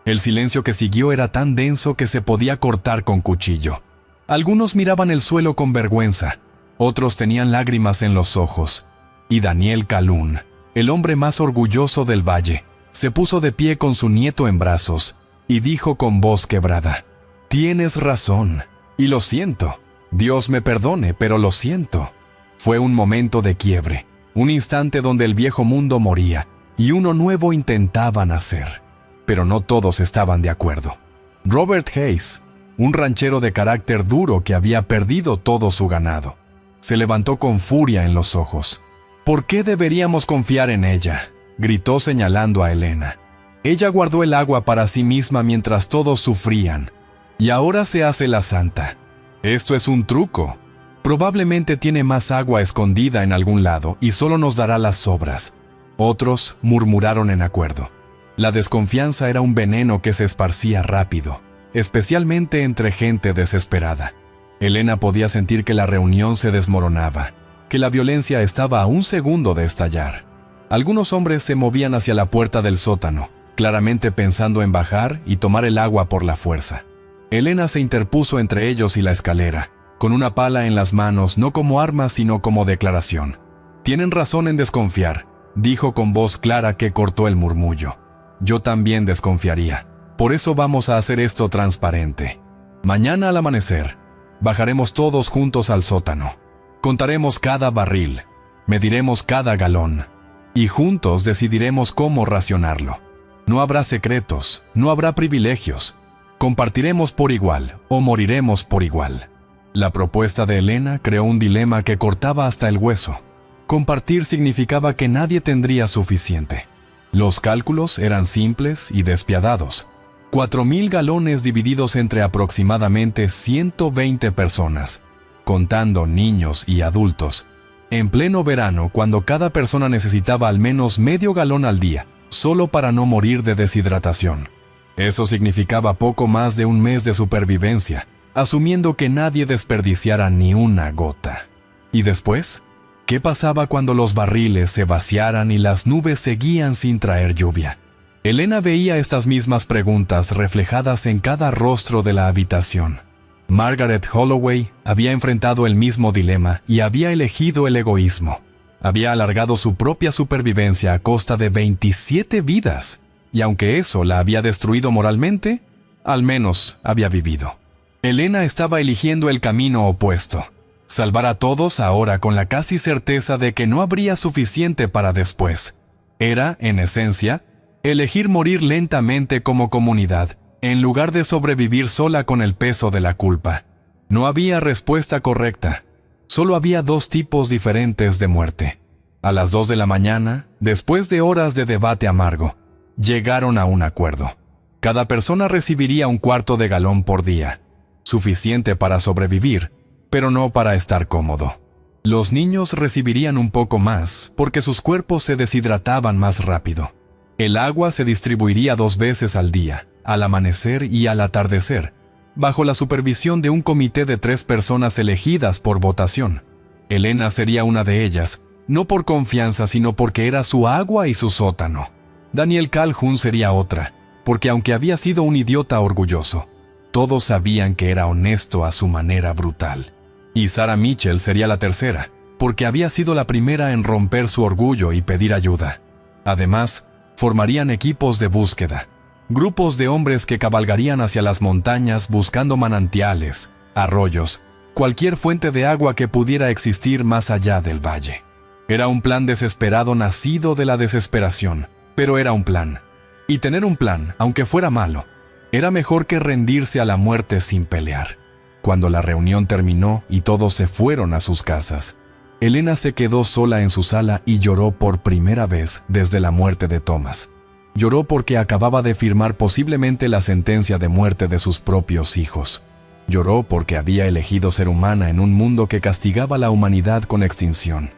El silencio que siguió era tan denso que se podía cortar con cuchillo. Algunos miraban el suelo con vergüenza, otros tenían lágrimas en los ojos. Y Daniel Calhoun, el hombre más orgulloso del valle, se puso de pie con su nieto en brazos y dijo con voz quebrada: «Tienes razón, y lo siento. Dios me perdone, pero lo siento». Fue un momento de quiebre, un instante donde el viejo mundo moría y uno nuevo intentaba nacer. Pero no todos estaban de acuerdo. Robert Hayes, un ranchero de carácter duro que había perdido todo su ganado, se levantó con furia en los ojos. «¿Por qué deberíamos confiar en ella?», gritó señalando a Elena. «Ella guardó el agua para sí misma mientras todos sufrían, y ahora se hace la santa. Esto es un truco. Probablemente tiene más agua escondida en algún lado y solo nos dará las sobras». Otros murmuraron en acuerdo. La desconfianza era un veneno que se esparcía rápido, especialmente entre gente desesperada. Elena podía sentir que la reunión se desmoronaba, que la violencia estaba a un segundo de estallar. Algunos hombres se movían hacia la puerta del sótano, claramente pensando en bajar y tomar el agua por la fuerza. Elena se interpuso entre ellos y la escalera, con una pala en las manos, no como arma sino como declaración. «Tienen razón en desconfiar», dijo con voz clara que cortó el murmullo. «Yo también desconfiaría. Por eso vamos a hacer esto transparente. Mañana al amanecer, bajaremos todos juntos al sótano. Contaremos cada barril, mediremos cada galón, y juntos decidiremos cómo racionarlo. No habrá secretos, no habrá privilegios. Compartiremos por igual o moriremos por igual». La propuesta de Elena creó un dilema que cortaba hasta el hueso. Compartir significaba que nadie tendría suficiente. Los cálculos eran simples y despiadados. 4,000 galones divididos entre aproximadamente 120 personas, contando niños y adultos, en pleno verano cuando cada persona necesitaba al menos medio galón al día, solo para no morir de deshidratación. Eso significaba poco más de un mes de supervivencia, asumiendo que nadie desperdiciara ni una gota. ¿Y después? ¿Qué pasaba cuando los barriles se vaciaran y las nubes seguían sin traer lluvia? Elena veía estas mismas preguntas reflejadas en cada rostro de la habitación. Margaret Holloway había enfrentado el mismo dilema y había elegido el egoísmo. Había alargado su propia supervivencia a costa de 27 vidas, y aunque eso la había destruido moralmente, al menos había vivido. Elena estaba eligiendo el camino opuesto. Salvar a todos ahora con la casi certeza de que no habría suficiente para después. Era, en esencia, elegir morir lentamente como comunidad, en lugar de sobrevivir sola con el peso de la culpa. No había respuesta correcta. Solo había dos tipos diferentes de muerte. A las 2 de la mañana, después de horas de debate amargo, llegaron a un acuerdo. Cada persona recibiría 1/4 de galón por día, suficiente para sobrevivir, pero no para estar cómodo. Los niños recibirían un poco más porque sus cuerpos se deshidrataban más rápido. El agua se distribuiría 2 veces al día, al amanecer y al atardecer, bajo la supervisión de un comité de 3 personas elegidas por votación. Elena sería una de ellas, no por confianza, sino porque era su agua y su sótano. Daniel Calhoun sería otra, porque aunque había sido un idiota orgulloso, todos sabían que era honesto a su manera brutal. Y Sarah Mitchell sería la tercera, porque había sido la primera en romper su orgullo y pedir ayuda. Además, formarían equipos de búsqueda, grupos de hombres que cabalgarían hacia las montañas buscando manantiales, arroyos, cualquier fuente de agua que pudiera existir más allá del valle. Era un plan desesperado nacido de la desesperación, pero era un plan. Y tener un plan, aunque fuera malo, era mejor que rendirse a la muerte sin pelear. Cuando la reunión terminó y todos se fueron a sus casas, Elena se quedó sola en su sala y lloró por primera vez desde la muerte de Thomas. Lloró porque acababa de firmar posiblemente la sentencia de muerte de sus propios hijos. Lloró porque había elegido ser humana en un mundo que castigaba a la humanidad con extinción.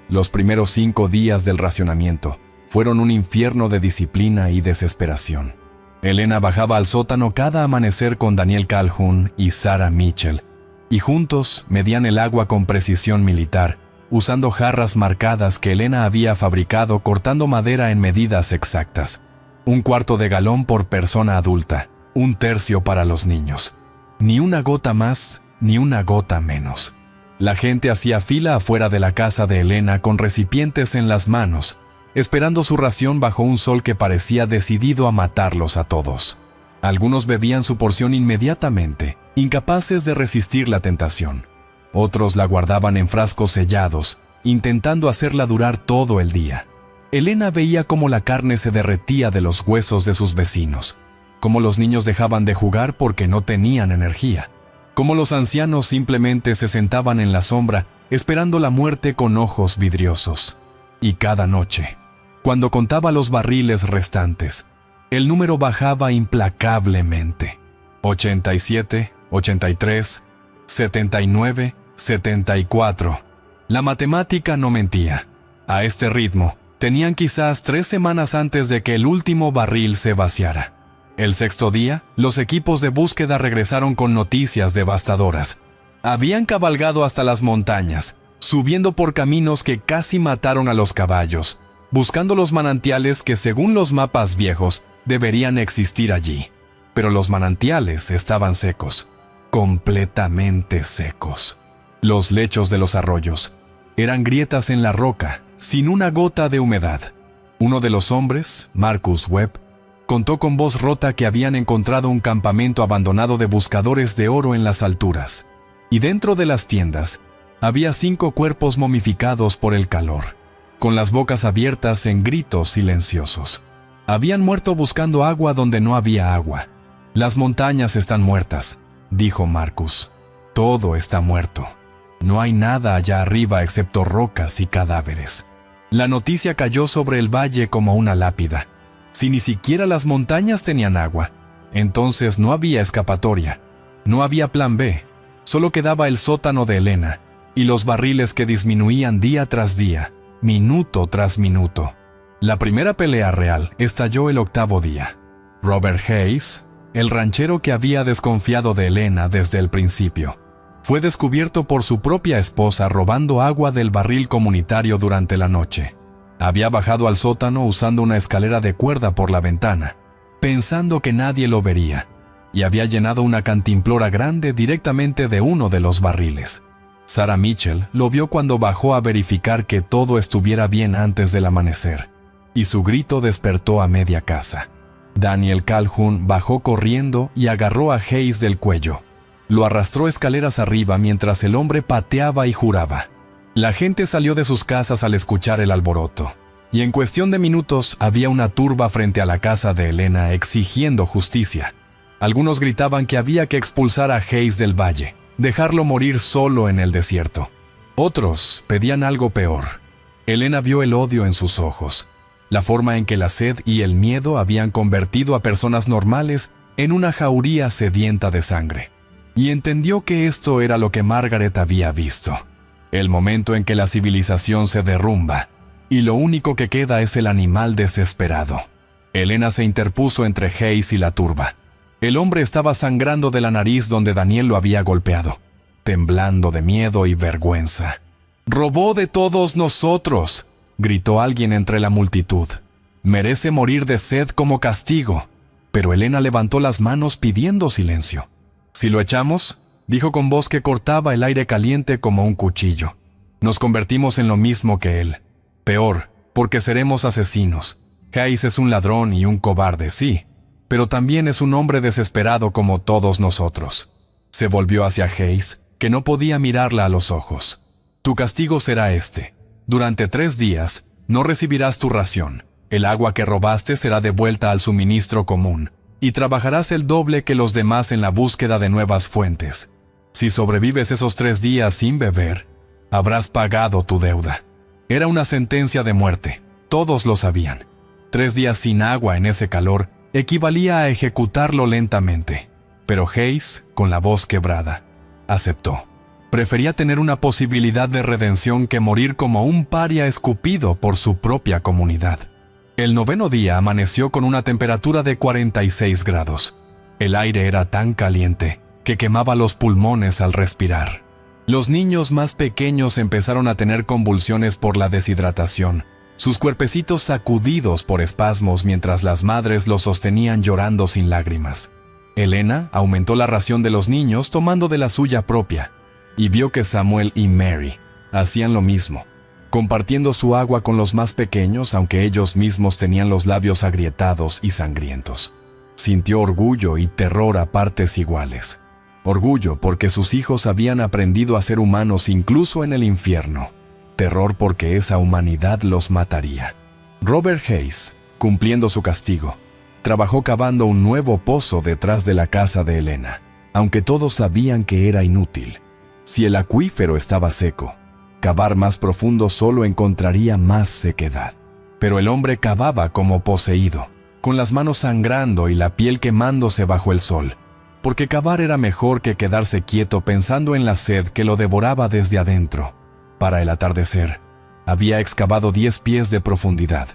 Los primeros 5 días del racionamiento fueron un infierno de disciplina y desesperación. Elena bajaba al sótano cada amanecer con Daniel Calhoun y Sarah Mitchell, y juntos medían el agua con precisión militar, usando jarras marcadas que Elena había fabricado cortando madera en medidas exactas. 1/4 de galón por persona adulta, 1/3 para los niños. Ni una gota más, ni una gota menos. La gente hacía fila afuera de la casa de Elena con recipientes en las manos, esperando su ración bajo un sol que parecía decidido a matarlos a todos. Algunos bebían su porción inmediatamente, incapaces de resistir la tentación. Otros la guardaban en frascos sellados, intentando hacerla durar todo el día. Elena veía cómo la carne se derretía de los huesos de sus vecinos, cómo los niños dejaban de jugar porque no tenían energía, cómo los ancianos simplemente se sentaban en la sombra esperando la muerte con ojos vidriosos. Y cada noche, cuando contaba los barriles restantes, el número bajaba implacablemente. 87, 83, 79, 74. La matemática no mentía. A este ritmo, tenían quizás 3 semanas antes de que el último barril se vaciara. El 6º día, los equipos de búsqueda regresaron con noticias devastadoras. Habían cabalgado hasta las montañas, subiendo por caminos que casi mataron a los caballos, buscando los manantiales que, según los mapas viejos, deberían existir allí. Pero los manantiales estaban secos, completamente secos. Los lechos de los arroyos eran grietas en la roca, sin una gota de humedad. Uno de los hombres, Marcus Webb, contó con voz rota que habían encontrado un campamento abandonado de buscadores de oro en las alturas, y dentro de las tiendas había 5 cuerpos momificados por el calor, con las bocas abiertas en gritos silenciosos. Habían muerto buscando agua donde no había agua. Las montañas están muertas, dijo Marcus. Todo está muerto. No hay nada allá arriba excepto rocas y cadáveres. La noticia cayó sobre el valle como una lápida. Si ni siquiera las montañas tenían agua, entonces no había escapatoria. No había plan B. Solo quedaba el sótano de Elena y los barriles que disminuían día tras día, minuto tras minuto. La primera pelea real estalló el 8º día. Robert Hayes, el ranchero que había desconfiado de Elena desde el principio, fue descubierto por su propia esposa robando agua del barril comunitario durante la noche. Había bajado al sótano usando una escalera de cuerda por la ventana, pensando que nadie lo vería, y había llenado una cantimplora grande directamente de uno de los barriles. Sarah Mitchell lo vio cuando bajó a verificar que todo estuviera bien antes del amanecer, y su grito despertó a media casa. Daniel Calhoun bajó corriendo y agarró a Hayes del cuello. Lo arrastró escaleras arriba mientras el hombre pateaba y juraba. La gente salió de sus casas al escuchar el alboroto, y en cuestión de minutos había una turba frente a la casa de Elena exigiendo justicia. Algunos gritaban que había que expulsar a Hayes del valle, dejarlo morir solo en el desierto. Otros pedían algo peor. Elena vio el odio en sus ojos, la forma en que la sed y el miedo habían convertido a personas normales en una jauría sedienta de sangre, y entendió que esto era lo que Margaret había visto. El momento en que la civilización se derrumba, y lo único que queda es el animal desesperado. Elena se interpuso entre Hayes y la turba. El hombre estaba sangrando de la nariz donde Daniel lo había golpeado, temblando de miedo y vergüenza. «¡Robó de todos nosotros!», gritó alguien entre la multitud. «Merece morir de sed como castigo». Pero Elena levantó las manos pidiendo silencio. «Si lo echamos», dijo con voz que cortaba el aire caliente como un cuchillo, «nos convertimos en lo mismo que él. Peor, porque seremos asesinos. Hayes es un ladrón y un cobarde, sí, pero también es un hombre desesperado como todos nosotros». Se volvió hacia Hayes, que no podía mirarla a los ojos. «Tu castigo será este. Durante 3 días no recibirás tu ración. El agua que robaste será devuelta al suministro común, y trabajarás el doble que los demás en la búsqueda de nuevas fuentes. Si sobrevives esos 3 días sin beber, habrás pagado tu deuda». Era una sentencia de muerte. Todos lo sabían. 3 días sin agua en ese calor equivalía a ejecutarlo lentamente. Pero Hayes, con la voz quebrada, aceptó. Prefería tener una posibilidad de redención que morir como un paria escupido por su propia comunidad. El 9º día amaneció con una temperatura de 46 grados. El aire era tan caliente que quemaba los pulmones al respirar. Los niños más pequeños empezaron a tener convulsiones por la deshidratación, sus cuerpecitos sacudidos por espasmos mientras las madres los sostenían llorando sin lágrimas. Elena aumentó la ración de los niños tomando de la suya propia, y vio que Samuel y Mary hacían lo mismo, compartiendo su agua con los más pequeños aunque ellos mismos tenían los labios agrietados y sangrientos. Sintió orgullo y terror a partes iguales. Orgullo porque sus hijos habían aprendido a ser humanos incluso en el infierno. Terror porque esa humanidad los mataría. Robert Hayes, cumpliendo su castigo, trabajó cavando un nuevo pozo detrás de la casa de Elena, aunque todos sabían que era inútil. Si el acuífero estaba seco, cavar más profundo solo encontraría más sequedad. Pero el hombre cavaba como poseído, con las manos sangrando y la piel quemándose bajo el sol, porque cavar era mejor que quedarse quieto pensando en la sed que lo devoraba desde adentro. Para el atardecer, había excavado 10 pies de profundidad.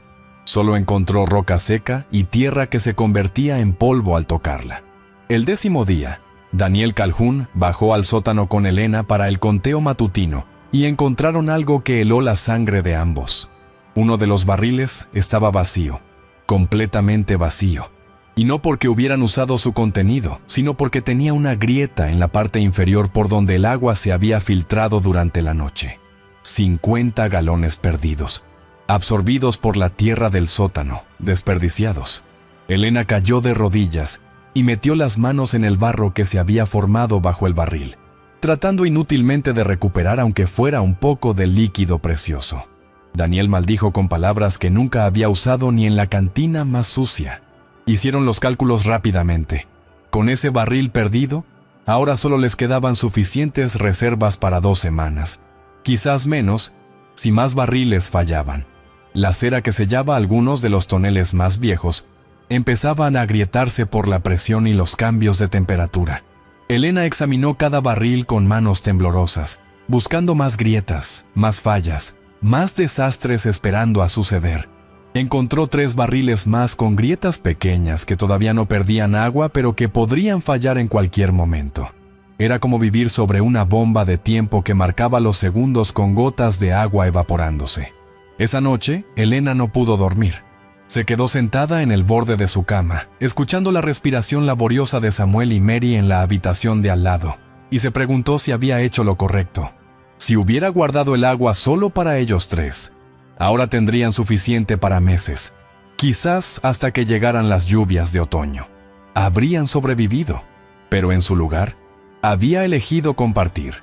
Solo encontró roca seca y tierra que se convertía en polvo al tocarla. El 10º día, Daniel Calhoun bajó al sótano con Elena para el conteo matutino y encontraron algo que heló la sangre de ambos. Uno de los barriles estaba vacío, completamente vacío, y no porque hubieran usado su contenido, sino porque tenía una grieta en la parte inferior por donde el agua se había filtrado durante la noche. 50 galones perdidos, absorbidos por la tierra del sótano, desperdiciados. Elena cayó de rodillas y metió las manos en el barro que se había formado bajo el barril, tratando inútilmente de recuperar aunque fuera un poco del líquido precioso. Daniel maldijo con palabras que nunca había usado ni en la cantina más sucia. Hicieron los cálculos rápidamente. Con ese barril perdido, ahora solo les quedaban suficientes reservas para 2 semanas. Quizás menos, si más barriles fallaban. La cera que sellaba algunos de los toneles más viejos empezaban a agrietarse por la presión y los cambios de temperatura. Elena examinó cada barril con manos temblorosas, buscando más grietas, más fallas, más desastres esperando a suceder. Encontró 3 barriles más con grietas pequeñas que todavía no perdían agua, pero que podrían fallar en cualquier momento. Era como vivir sobre una bomba de tiempo que marcaba los segundos con gotas de agua evaporándose. Esa noche, Elena no pudo dormir. Se quedó sentada en el borde de su cama, escuchando la respiración laboriosa de Samuel y Mary en la habitación de al lado, y se preguntó si había hecho lo correcto. Si hubiera guardado el agua solo para ellos 3, ahora tendrían suficiente para meses, quizás hasta que llegaran las lluvias de otoño. Habrían sobrevivido, pero en su lugar, había elegido compartir,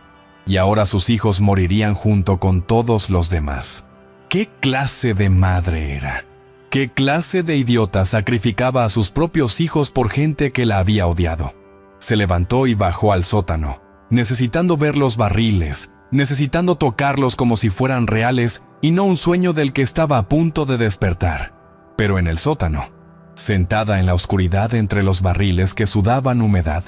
y ahora sus hijos morirían junto con todos los demás. ¿Qué clase de madre era? ¿Qué clase de idiota sacrificaba a sus propios hijos por gente que la había odiado? Se levantó y bajó al sótano, necesitando ver los barriles, necesitando tocarlos como si fueran reales y no un sueño del que estaba a punto de despertar. Pero en el sótano, sentada en la oscuridad entre los barriles que sudaban humedad,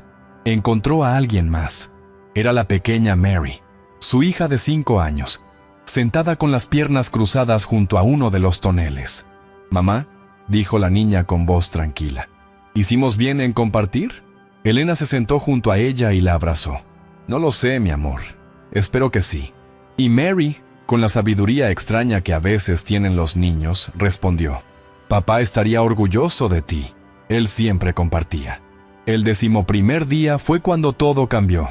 encontró a alguien más. Era la pequeña Mary, su hija de 5 años, sentada con las piernas cruzadas junto a uno de los toneles. «Mamá», dijo la niña con voz tranquila, «¿hicimos bien en compartir?» Elena se sentó junto a ella y la abrazó. «No lo sé, mi amor. Espero que sí». Y Mary, con la sabiduría extraña que a veces tienen los niños, respondió: «Papá estaría orgulloso de ti». Él siempre compartía. El 11º día fue cuando todo cambió.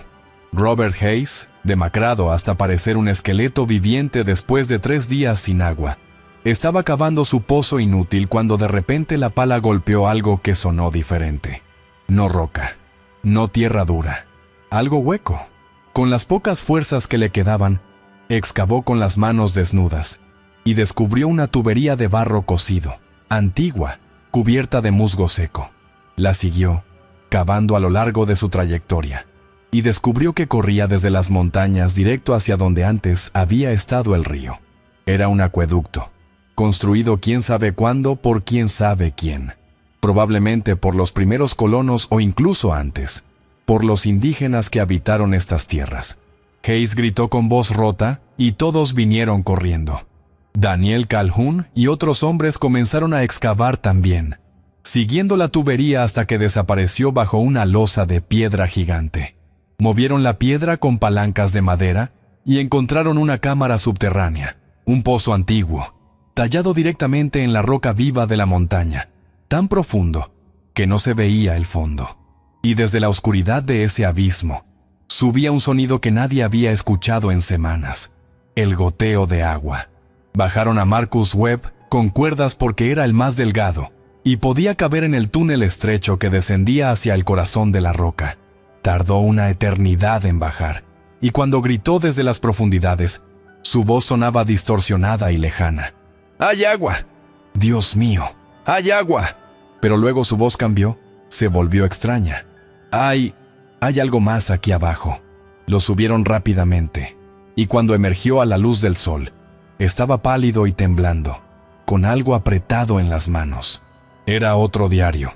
Robert Hayes, demacrado hasta parecer un esqueleto viviente después de 3 días sin agua, estaba cavando su pozo inútil cuando de repente la pala golpeó algo que sonó diferente. No roca, no tierra dura, algo hueco. Con las pocas fuerzas que le quedaban, excavó con las manos desnudas y descubrió una tubería de barro cocido, antigua, cubierta de musgo seco. La siguió, cavando a lo largo de su trayectoria, y descubrió que corría desde las montañas directo hacia donde antes había estado el río. Era un acueducto, construido quién sabe cuándo por quién sabe quién, probablemente por los primeros colonos o incluso antes, por los indígenas que habitaron estas tierras. Hayes gritó con voz rota y todos vinieron corriendo. Daniel Calhoun y otros hombres comenzaron a excavar también, siguiendo la tubería hasta que desapareció bajo una losa de piedra gigante. Movieron la piedra con palancas de madera y encontraron una cámara subterránea, un pozo antiguo, tallado directamente en la roca viva de la montaña, tan profundo que no se veía el fondo. Y desde la oscuridad de ese abismo, subía un sonido que nadie había escuchado en semanas: el goteo de agua. Bajaron a Marcus Webb con cuerdas porque era el más delgado y podía caber en el túnel estrecho que descendía hacia el corazón de la roca. Tardó una eternidad en bajar, y cuando gritó desde las profundidades, su voz sonaba distorsionada y lejana. «¡Hay agua! ¡Dios mío! ¡Hay agua!». Pero luego su voz cambió, se volvió extraña. Hay algo más aquí abajo». Lo subieron rápidamente, y cuando emergió a la luz del sol, estaba pálido y temblando, con algo apretado en las manos. Era otro diario,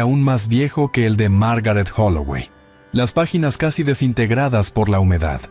aún más viejo que el de Margaret Holloway, las páginas casi desintegradas por la humedad.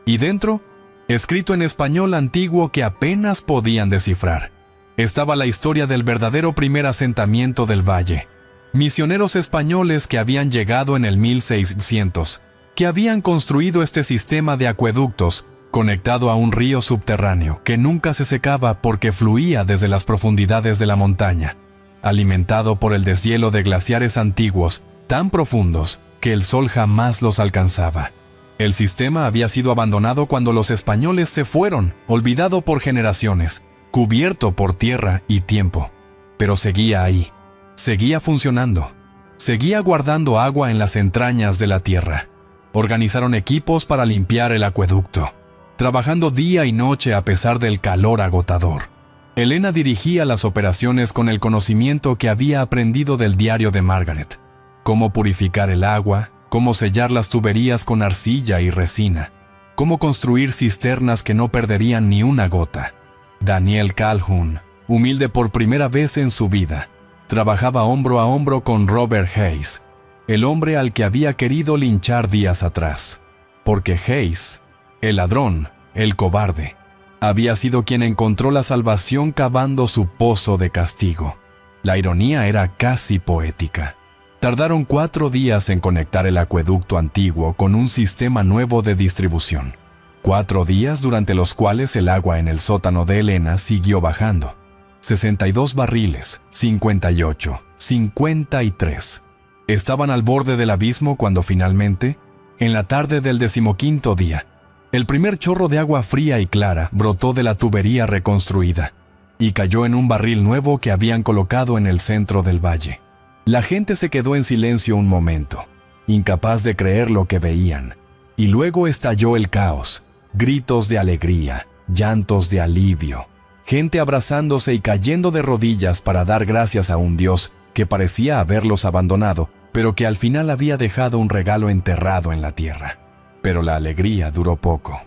Y dentro, escrito en español antiguo que apenas podían descifrar, estaba la historia del verdadero primer asentamiento del valle. Misioneros españoles que habían llegado en el 1600, que habían construido este sistema de acueductos conectado a un río subterráneo que nunca se secaba porque fluía desde las profundidades de la montaña, alimentado por el deshielo de glaciares antiguos tan profundos que el sol jamás los alcanzaba. El sistema había sido abandonado cuando los españoles se fueron, olvidado por generaciones, cubierto por tierra y tiempo. Pero seguía ahí, seguía funcionando, seguía guardando agua en las entrañas de la tierra. Organizaron equipos para limpiar el acueducto, trabajando día y noche a pesar del calor agotador. Elena dirigía las operaciones con el conocimiento que había aprendido del diario de Margaret: cómo purificar el agua, cómo sellar las tuberías con arcilla y resina, cómo construir cisternas que no perderían ni una gota. Daniel Calhoun, humilde por primera vez en su vida, trabajaba hombro a hombro con Robert Hayes, el hombre al que había querido linchar días atrás, porque Hayes, el ladrón, el cobarde, había sido quien encontró la salvación cavando su pozo de castigo. La ironía era casi poética. Tardaron 4 días en conectar el acueducto antiguo con un sistema nuevo de distribución. 4 días durante los cuales el agua en el sótano de Elena siguió bajando. 62 barriles, 58, 53. Estaban al borde del abismo cuando finalmente, en la tarde del 15º día, el primer chorro de agua fría y clara brotó de la tubería reconstruida y cayó en un barril nuevo que habían colocado en el centro del valle. La gente se quedó en silencio un momento, incapaz de creer lo que veían, y luego estalló el caos, gritos de alegría, llantos de alivio, gente abrazándose y cayendo de rodillas para dar gracias a un Dios que parecía haberlos abandonado, pero que al final había dejado un regalo enterrado en la tierra. Pero la alegría duró poco.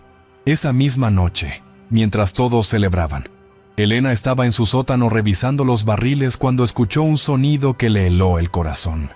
Esa misma noche, mientras todos celebraban, Elena estaba en su sótano revisando los barriles cuando escuchó un sonido que le heló el corazón.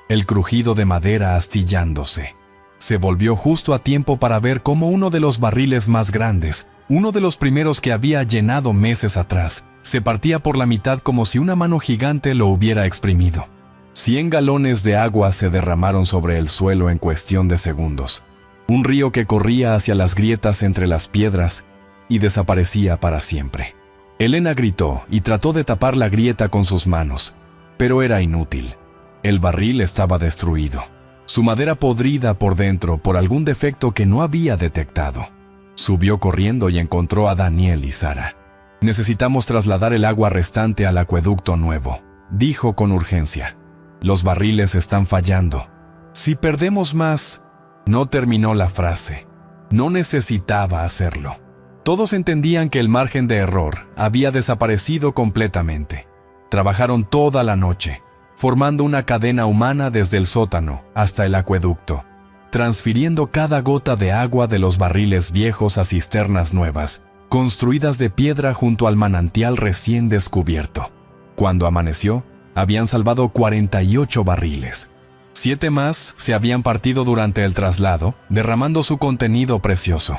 El crujido de madera astillándose. Se volvió justo a tiempo para ver cómo uno de los barriles más grandes, uno de los primeros que había llenado meses atrás, se partía por la mitad como si una mano gigante lo hubiera exprimido. 100 galones de agua se derramaron sobre el suelo en cuestión de segundos. Un río que corría hacia las grietas entre las piedras y desaparecía para siempre. Elena gritó y trató de tapar la grieta con sus manos, pero era inútil. El barril estaba destruido, su madera podrida por dentro por algún defecto que no había detectado. Subió corriendo y encontró a Daniel y Sara. «Necesitamos trasladar el agua restante al acueducto nuevo», dijo con urgencia. «Los barriles están fallando. Si perdemos más...» No terminó la frase. No necesitaba hacerlo. Todos entendían que el margen de error había desaparecido completamente. Trabajaron toda la noche, formando una cadena humana desde el sótano hasta el acueducto, transfiriendo cada gota de agua de los barriles viejos a cisternas nuevas, construidas de piedra junto al manantial recién descubierto. Cuando amaneció, habían salvado 48 barriles. 7 más se habían partido durante el traslado, derramando su contenido precioso.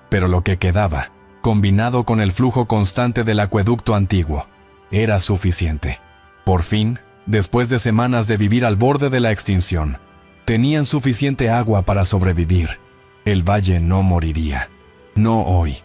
Pero lo que quedaba, combinado con el flujo constante del acueducto antiguo, era suficiente. Por fin, después de semanas de vivir al borde de la extinción, tenían suficiente agua para sobrevivir. El valle no moriría. No hoy.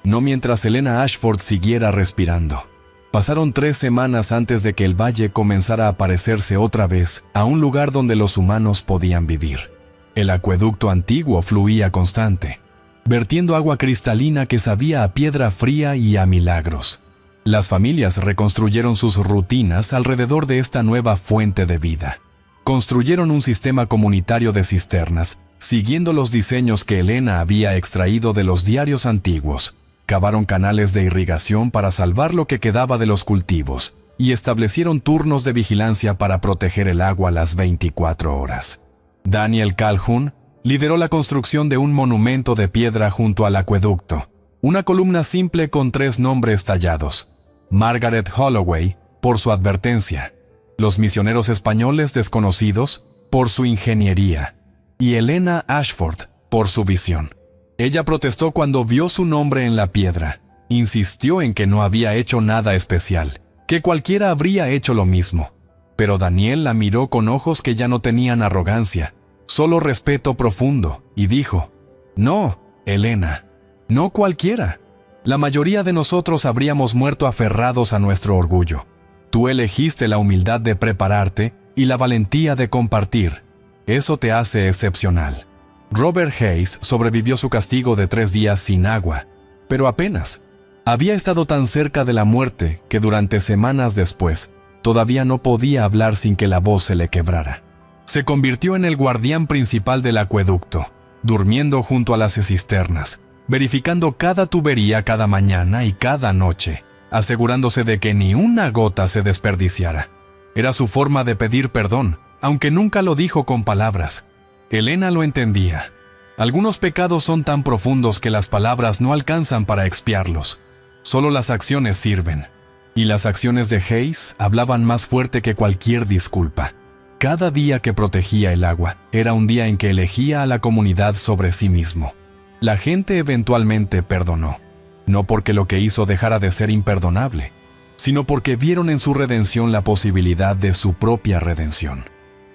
No mientras Elena Ashford siguiera respirando. Pasaron 3 semanas antes de que el valle comenzara a parecerse otra vez a un lugar donde los humanos podían vivir. El acueducto antiguo fluía constante, vertiendo agua cristalina que sabía a piedra fría y a milagros. Las familias reconstruyeron sus rutinas alrededor de esta nueva fuente de vida. Construyeron un sistema comunitario de cisternas, siguiendo los diseños que Elena había extraído de los diarios antiguos. Cavaron canales de irrigación para salvar lo que quedaba de los cultivos y establecieron turnos de vigilancia para proteger el agua las 24 horas. Daniel Calhoun lideró la construcción de un monumento de piedra junto al acueducto, una columna simple con 3 nombres tallados. Margaret Holloway, por su advertencia, los misioneros españoles desconocidos, por su ingeniería, y Elena Ashford, por su visión. Ella protestó cuando vio su nombre en la piedra. Insistió en que no había hecho nada especial, que cualquiera habría hecho lo mismo. Pero Daniel la miró con ojos que ya no tenían arrogancia, solo respeto profundo, y dijo: «No, Elena, no cualquiera. La mayoría de nosotros habríamos muerto aferrados a nuestro orgullo. Tú elegiste la humildad de prepararte y la valentía de compartir. Eso te hace excepcional». Robert Hayes sobrevivió su castigo de 3 días sin agua, pero apenas. Había estado tan cerca de la muerte que durante semanas después todavía no podía hablar sin que la voz se le quebrara. Se convirtió en el guardián principal del acueducto, durmiendo junto a las cisternas, verificando cada tubería cada mañana y cada noche, asegurándose de que ni una gota se desperdiciara. Era su forma de pedir perdón, aunque nunca lo dijo con palabras. Elena lo entendía. Algunos pecados son tan profundos que las palabras no alcanzan para expiarlos. Solo las acciones sirven. Y las acciones de Hayes hablaban más fuerte que cualquier disculpa. Cada día que protegía el agua era un día en que elegía a la comunidad sobre sí mismo. La gente eventualmente perdonó, no porque lo que hizo dejara de ser imperdonable, sino porque vieron en su redención la posibilidad de su propia redención.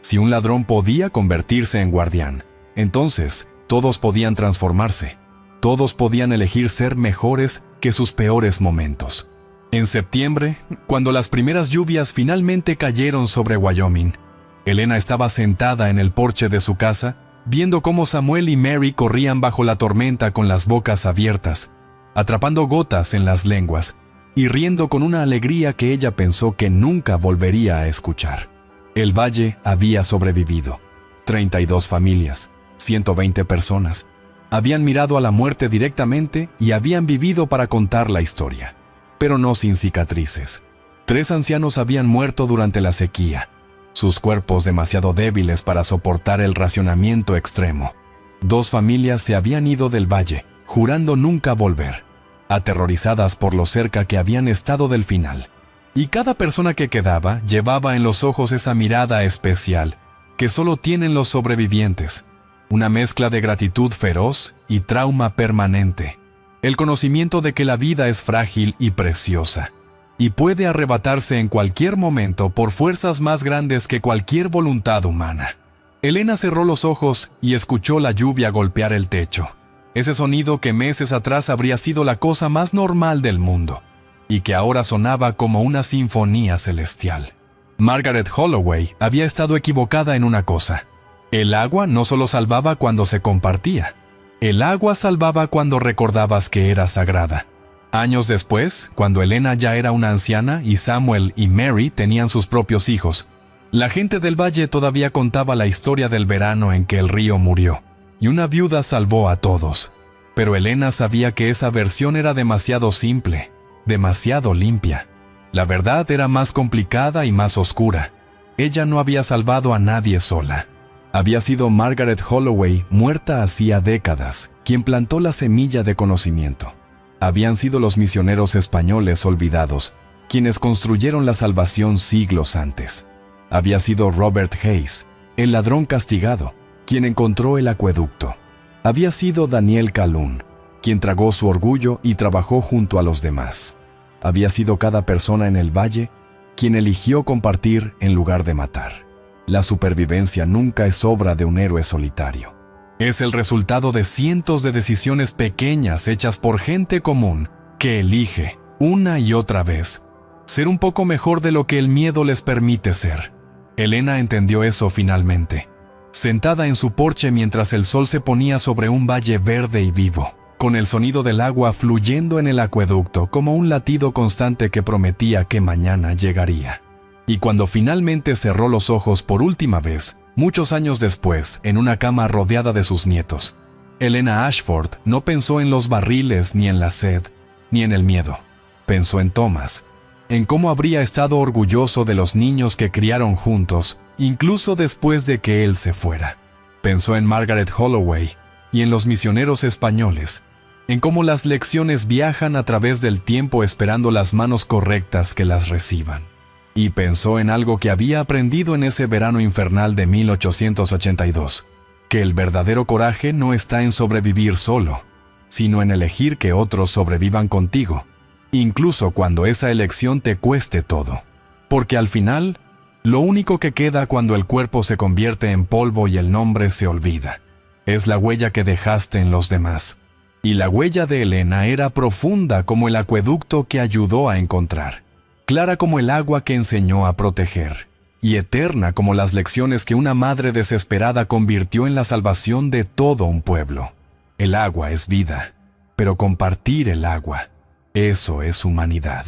Si un ladrón podía convertirse en guardián, entonces todos podían transformarse. Todos podían elegir ser mejores que sus peores momentos. En septiembre, cuando las primeras lluvias finalmente cayeron sobre Wyoming, Elena estaba sentada en el porche de su casa, viendo cómo Samuel y Mary corrían bajo la tormenta con las bocas abiertas, atrapando gotas en las lenguas y riendo con una alegría que ella pensó que nunca volvería a escuchar. El valle había sobrevivido. 32 familias, 120 personas, habían mirado a la muerte directamente y habían vivido para contar la historia, pero no sin cicatrices. 3 ancianos habían muerto durante la sequía, sus cuerpos demasiado débiles para soportar el racionamiento extremo. 2 familias se habían ido del valle, jurando nunca volver, aterrorizadas por lo cerca que habían estado del final. Y cada persona que quedaba llevaba en los ojos esa mirada especial que solo tienen los sobrevivientes, una mezcla de gratitud feroz y trauma permanente, el conocimiento de que la vida es frágil y preciosa, y puede arrebatarse en cualquier momento por fuerzas más grandes que cualquier voluntad humana. Elena cerró los ojos y escuchó la lluvia golpear el techo, ese sonido que meses atrás habría sido la cosa más normal del mundo, y que ahora sonaba como una sinfonía celestial. Margaret Holloway había estado equivocada en una cosa. El agua no solo salvaba cuando se compartía, el agua salvaba cuando recordabas que era sagrada. Años después, cuando Elena ya era una anciana y Samuel y Mary tenían sus propios hijos, la gente del valle todavía contaba la historia del verano en que el río murió, y una viuda salvó a todos. Pero Elena sabía que esa versión era demasiado simple, demasiado limpia. La verdad era más complicada y más oscura. Ella no había salvado a nadie sola. Había sido Margaret Holloway, muerta hacía décadas, quien plantó la semilla de conocimiento. Habían sido los misioneros españoles olvidados, quienes construyeron la salvación siglos antes. Había sido Robert Hayes, el ladrón castigado, quien encontró el acueducto. Había sido Daniel Calhoun, quien tragó su orgullo y trabajó junto a los demás. Había sido cada persona en el valle quien eligió compartir en lugar de matar. La supervivencia nunca es obra de un héroe solitario. Es el resultado de cientos de decisiones pequeñas hechas por gente común que elige, una y otra vez, ser un poco mejor de lo que el miedo les permite ser. Elena entendió eso finalmente, sentada en su porche mientras el sol se ponía sobre un valle verde y vivo, con el sonido del agua fluyendo en el acueducto como un latido constante que prometía que mañana llegaría. Y cuando finalmente cerró los ojos por última vez, muchos años después, en una cama rodeada de sus nietos, Elena Ashford no pensó en los barriles, ni en la sed, ni en el miedo. Pensó en Thomas, en cómo habría estado orgulloso de los niños que criaron juntos, incluso después de que él se fuera. Pensó en Margaret Holloway y en los misioneros españoles, en cómo las lecciones viajan a través del tiempo esperando las manos correctas que las reciban. Y pensó en algo que había aprendido en ese verano infernal de 1882, que el verdadero coraje no está en sobrevivir solo, sino en elegir que otros sobrevivan contigo, incluso cuando esa elección te cueste todo. Porque al final, lo único que queda cuando el cuerpo se convierte en polvo y el nombre se olvida, es la huella que dejaste en los demás. Y la huella de Elena era profunda como el acueducto que ayudó a encontrar, clara como el agua que enseñó a proteger, y eterna como las lecciones que una madre desesperada convirtió en la salvación de todo un pueblo. El agua es vida, pero compartir el agua, eso es humanidad.